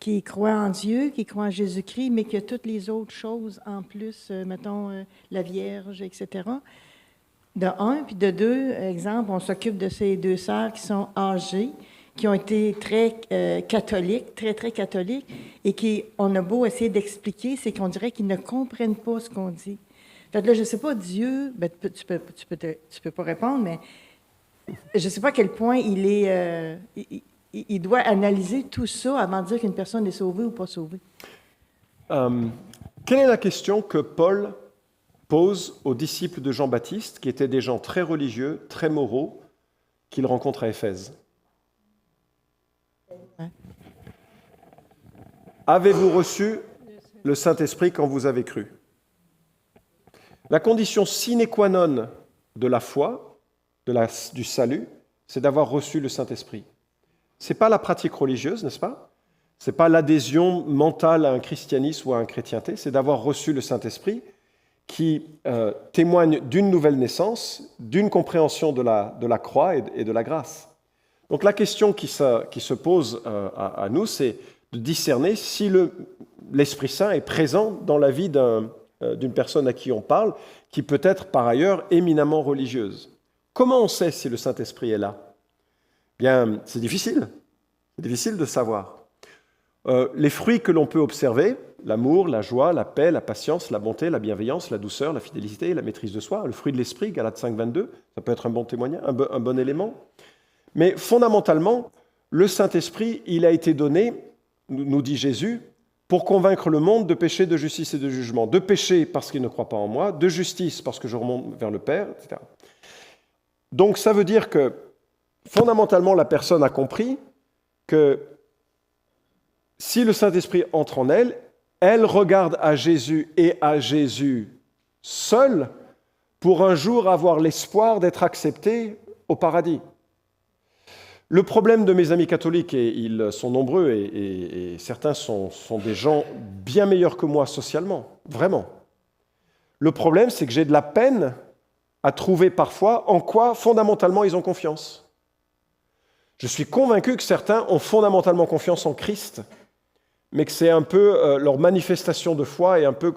qui croient en Dieu, qui croient en Jésus-Christ, mais que toutes les autres choses en plus, mettons la Vierge, etc. De un, puis de deux, exemple, on s'occupe de ces deux sœurs qui sont âgées, qui ont été très catholiques, très, très catholiques, et on a beau essayer d'expliquer, c'est qu'on dirait qu'ils ne comprennent pas ce qu'on dit. Fait que là, je ne sais pas, Dieu, ben, tu peux pas répondre, mais je ne sais pas à quel point il doit analyser tout ça avant de dire qu'une personne est sauvée ou pas sauvée. Quelle est la question que Paul pose aux disciples de Jean-Baptiste, qui étaient des gens très religieux, très moraux, qu'il rencontre à Éphèse? Ouais. Avez-vous reçu le Saint-Esprit quand vous avez cru? La condition sine qua non de la foi, du salut, c'est d'avoir reçu le Saint-Esprit. Ce n'est pas la pratique religieuse, n'est-ce pas? Ce n'est pas l'adhésion mentale à un christianisme ou à un chrétienté, c'est d'avoir reçu le Saint-Esprit qui témoigne d'une nouvelle naissance, d'une compréhension de la croix et de la grâce. Donc la question qui se pose à nous, c'est de discerner si l'Esprit Saint est présent dans la vie d'une personne à qui on parle, qui peut être par ailleurs éminemment religieuse. Comment on sait si le Saint-Esprit est là? Bien, c'est difficile de savoir. Les fruits que l'on peut observer, l'amour, la joie, la paix, la patience, la bonté, la bienveillance, la douceur, la fidélité, la maîtrise de soi, le fruit de l'esprit, Galates 5, 22, ça peut être un bon témoignage, un bon élément. Mais fondamentalement, le Saint-Esprit, il a été donné, nous dit Jésus, pour convaincre le monde de péché, de justice et de jugement. De péché parce qu'il ne croit pas en moi, de justice parce que je remonte vers le Père, etc. Donc ça veut dire que fondamentalement, la personne a compris que si le Saint-Esprit entre en elle, elle regarde à Jésus et à Jésus seul pour un jour avoir l'espoir d'être acceptée au paradis. Le problème de mes amis catholiques, et ils sont nombreux, et certains sont des gens bien meilleurs que moi socialement, vraiment. Le problème, c'est que j'ai de la peine à trouver parfois en quoi fondamentalement ils ont confiance. Je suis convaincu que certains ont fondamentalement confiance en Christ, mais que c'est un peu leur manifestation de foi et un peu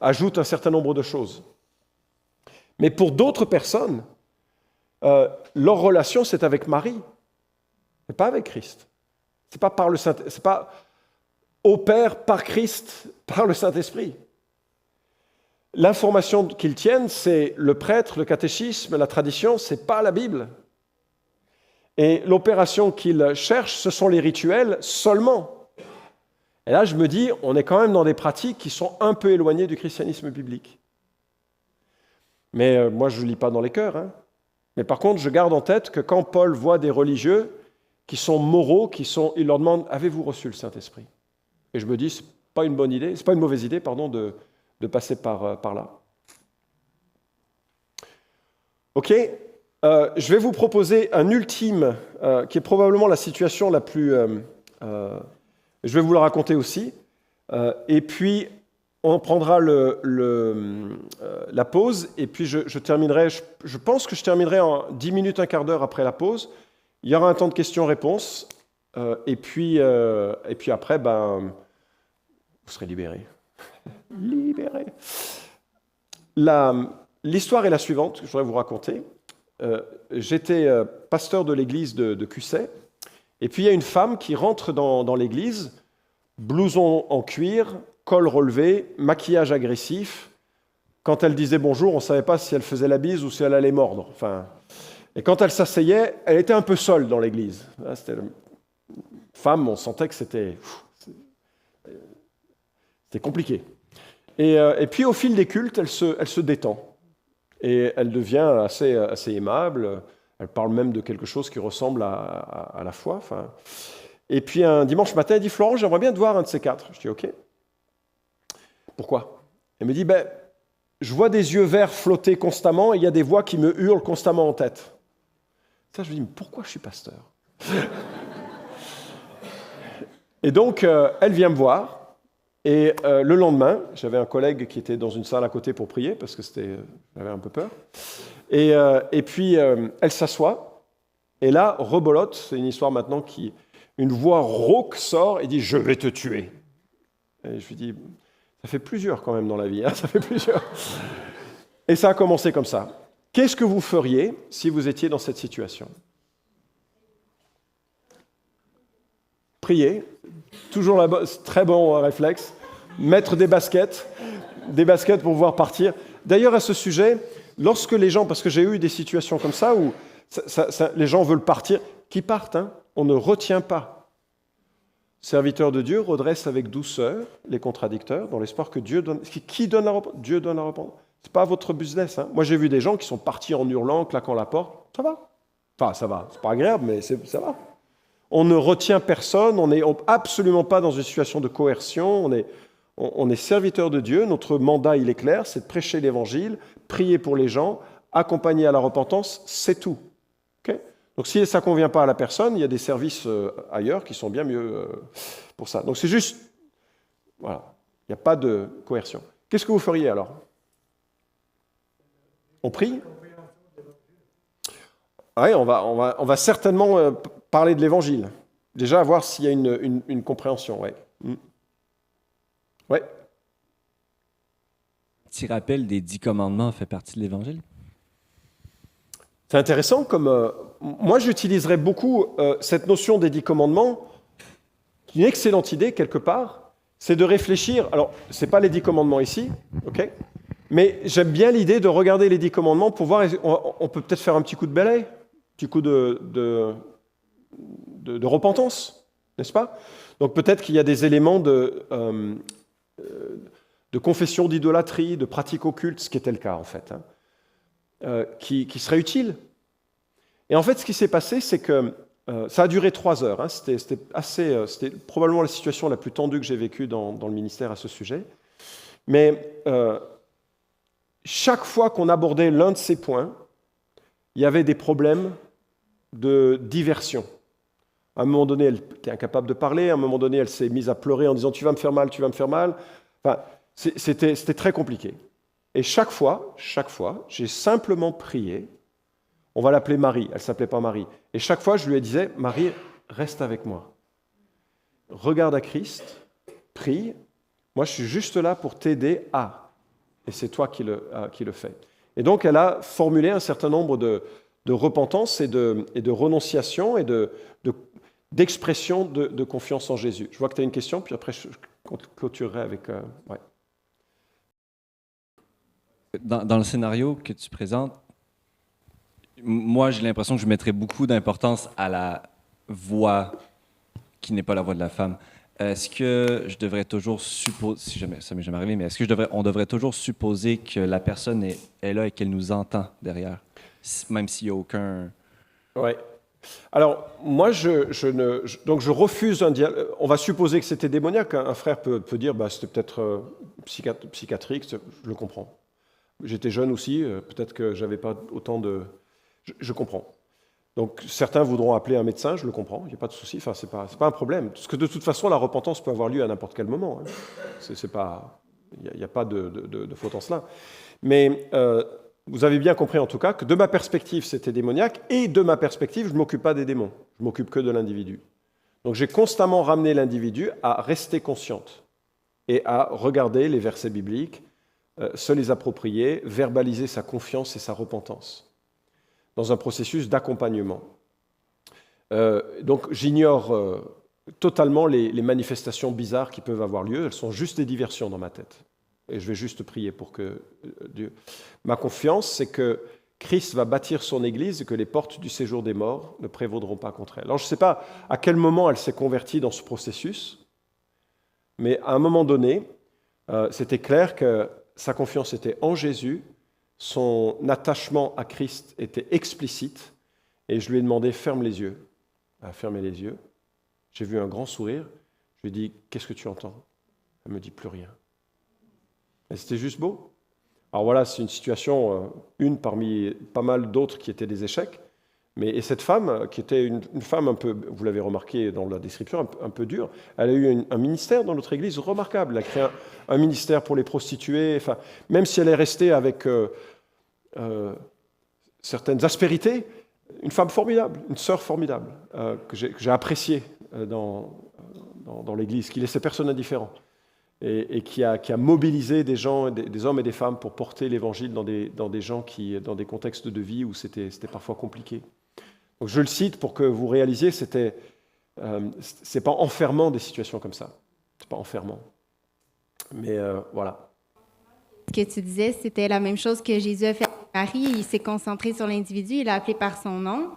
ajoute un certain nombre de choses. Mais pour d'autres personnes, leur relation, c'est avec Marie, mais pas avec Christ. C'est pas par le Saint, c'est pas au Père par Christ, par le Saint-Esprit. L'information qu'ils tiennent, c'est le prêtre, le catéchisme, la tradition, c'est pas la Bible. Et l'opération qu'ils cherchent, ce sont les rituels seulement. Et là, je me dis, on est quand même dans des pratiques qui sont un peu éloignées du christianisme biblique. Mais moi, je ne lis pas dans les cœurs. Hein. Mais par contre, je garde en tête que quand Paul voit des religieux qui sont moraux, il leur demande « Avez-vous reçu le Saint-Esprit » Et je me dis, c'est pas une mauvaise idée, de passer par là. OK, je vais vous proposer un ultime, qui est probablement la situation la plus... je vais vous le raconter aussi. Et puis, on prendra la pause. Et puis, je terminerai, je pense que je terminerai en 10 minutes, un quart d'heure après la pause. Il y aura un temps de questions-réponses. Et puis après, vous serez libérés. Libérés. L'histoire est la suivante, que je voudrais vous raconter. J'étais pasteur de l'église de Cusset, et puis il y a une femme qui rentre dans l'église, blouson en cuir, col relevé, maquillage agressif. Quand elle disait bonjour, on ne savait pas si elle faisait la bise ou si elle allait mordre. Et quand elle s'asseyait, elle était un peu seule dans l'église. C'était une femme, on sentait que c'était compliqué. Et puis au fil des cultes, elle se détend. Et elle devient assez aimable. Elle parle même de quelque chose qui ressemble à la foi. Et puis un dimanche matin, elle dit « Florent, j'aimerais bien te voir un de ces quatre. » Je dis « Ok. » Pourquoi ? Elle me dit « Je vois des yeux verts flotter constamment et il y a des voix qui me hurlent constamment en tête. » Ça, je me dis « Mais pourquoi je suis pasteur ?» Et donc, elle vient me voir. Et le lendemain, j'avais un collègue qui était dans une salle à côté pour prier, parce que j'avais un peu peur. Et puis, elle s'assoit, et là, rebolote, c'est une histoire maintenant une voix rauque sort et dit « Je vais te tuer ». Et je lui dis « Ça fait plusieurs quand même dans la vie, hein, ça fait plusieurs ». Et ça a commencé comme ça. Qu'est-ce que vous feriez si vous étiez dans cette situation ? Prier, toujours très bon réflexe. Mettre des baskets pour pouvoir partir. D'ailleurs, à ce sujet, lorsque les gens, parce que j'ai eu des situations comme ça où les gens veulent partir, qu'ils partent, hein, on ne retient pas. Serviteur de Dieu redresse avec douceur les contradicteurs dans l'espoir que Dieu donne. Qui donne la réponse ? Dieu donne la réponse. C'est pas votre business. Hein. Moi, j'ai vu des gens qui sont partis en hurlant, claquant la porte. Ça va. Enfin, ça va. C'est pas agréable, mais ça va. On ne retient personne. On n'est absolument pas dans une situation de coercion. On est serviteur de Dieu, notre mandat, il est clair, c'est de prêcher l'Évangile, prier pour les gens, accompagner à la repentance, c'est tout. Okay ? Donc si ça ne convient pas à la personne, il y a des services ailleurs qui sont bien mieux pour ça. Donc c'est juste, voilà, il n'y a pas de coercion. Qu'est-ce que vous feriez alors ? On prie ? Oui, on va certainement parler de l'Évangile. Déjà, voir s'il y a une compréhension, ouais. Ouais. Petit rappel des 10 commandements fait partie de l'Évangile? C'est intéressant comme... moi, j'utiliserais beaucoup cette notion des 10 commandements. Une excellente idée, quelque part, c'est de réfléchir... Alors, ce n'est pas les 10 commandements ici, ok ? Mais j'aime bien l'idée de regarder les 10 commandements pour voir... On peut peut-être faire un petit coup de balai, un petit coup de repentance, n'est-ce pas ? Donc peut-être qu'il y a des éléments de confession d'idolâtrie, de pratique occulte, ce qui était le cas en fait, hein, qui serait utile. Et en fait, ce qui s'est passé, c'est que ça a duré 3 heures. Hein, c'était probablement la situation la plus tendue que j'ai vécue dans le ministère à ce sujet. Mais chaque fois qu'on abordait l'un de ces points, il y avait des problèmes de diversion. À un moment donné, elle était incapable de parler. À un moment donné, elle s'est mise à pleurer en disant « Tu vas me faire mal, tu vas me faire mal ». Enfin, c'était très compliqué. Et chaque fois, j'ai simplement prié. On va l'appeler Marie. Elle ne s'appelait pas Marie. Et chaque fois, je lui disais « Marie, reste avec moi. Regarde à Christ, prie. Moi, je suis juste là pour t'aider à. » Et c'est toi qui le fais. Et donc, elle a formulé un certain nombre de repentance et de renonciation et d'expression de confiance en Jésus. Je vois que tu as une question, puis après je clôturerai avec... ouais. Dans le scénario que tu présentes, moi j'ai l'impression que je mettrais beaucoup d'importance à la voix qui n'est pas la voix de la femme. est-ce que je devrais toujours supposer, si jamais ça m'est jamais arrivé, mais est-ce que on devrait toujours supposer que la personne est là et qu'elle nous entend derrière, même s'il n'y a aucun... Oui. Alors, moi, donc je refuse un dialogue. On va supposer que c'était démoniaque. Un frère peut dire, c'était peut-être psychiatrique, je le comprends. J'étais jeune aussi, peut-être que j'avais pas autant de... Je comprends. Donc, certains voudront appeler un médecin, je le comprends, il n'y a pas de souci, enfin, c'est pas un problème. Parce que de toute façon, la repentance peut avoir lieu à n'importe quel moment. Il n'y a pas de faute en cela. Mais vous avez bien compris en tout cas que de ma perspective, c'était démoniaque, et de ma perspective, je ne m'occupe pas des démons, je m'occupe que de l'individu. Donc j'ai constamment ramené l'individu à rester consciente et à regarder les versets bibliques, se les approprier, verbaliser sa confiance et sa repentance, dans un processus d'accompagnement. Donc j'ignore totalement les manifestations bizarres qui peuvent avoir lieu, elles sont juste des diversions dans ma tête. Et je vais juste prier pour que Dieu... Ma confiance, c'est que Christ va bâtir son Église et que les portes du séjour des morts ne prévaudront pas contre elle. Alors je ne sais pas à quel moment elle s'est convertie dans ce processus, mais à un moment donné, c'était clair que sa confiance était en Jésus, son attachement à Christ était explicite, et je lui ai demandé « ferme les yeux ». Elle a fermé les yeux. J'ai vu un grand sourire. Je lui ai dit « qu'est-ce que tu entends ?» Elle me dit « plus rien ». Et c'était juste beau. Alors voilà, c'est une situation, une parmi pas mal d'autres qui étaient des échecs. Et cette femme, qui était une femme un peu, vous l'avez remarqué dans la description, un peu dure, elle a eu un ministère dans notre Église remarquable. Elle a créé un ministère pour les prostituées. Enfin, même si elle est restée avec certaines aspérités, une femme formidable, une sœur formidable, que j'ai appréciée dans l'Église, qui laissait personne indifférent. Et qui a mobilisé des gens, des hommes et des femmes pour porter l'Évangile dans des contextes de vie où c'était parfois compliqué. Donc je le cite pour que vous réalisiez, c'est pas enfermant des situations comme ça. C'est pas enfermant. Mais voilà. Ce que tu disais, c'était la même chose que Jésus a fait avec Marie. Il s'est concentré sur l'individu, il l'a appelé par son nom.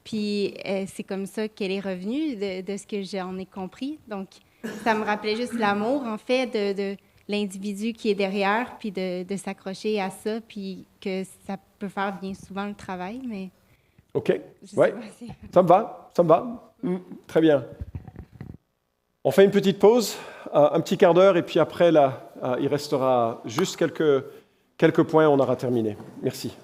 Puis c'est comme ça qu'elle est revenue, de ce que j'en ai compris. Donc, ça me rappelait juste l'amour, en fait, de l'individu qui est derrière, puis de s'accrocher à ça, puis que ça peut faire bien souvent le travail, mais... OK, oui, ça me va. Très bien. On fait une petite pause, un petit quart d'heure, et puis après, là, il restera juste quelques points, on aura terminé. Merci.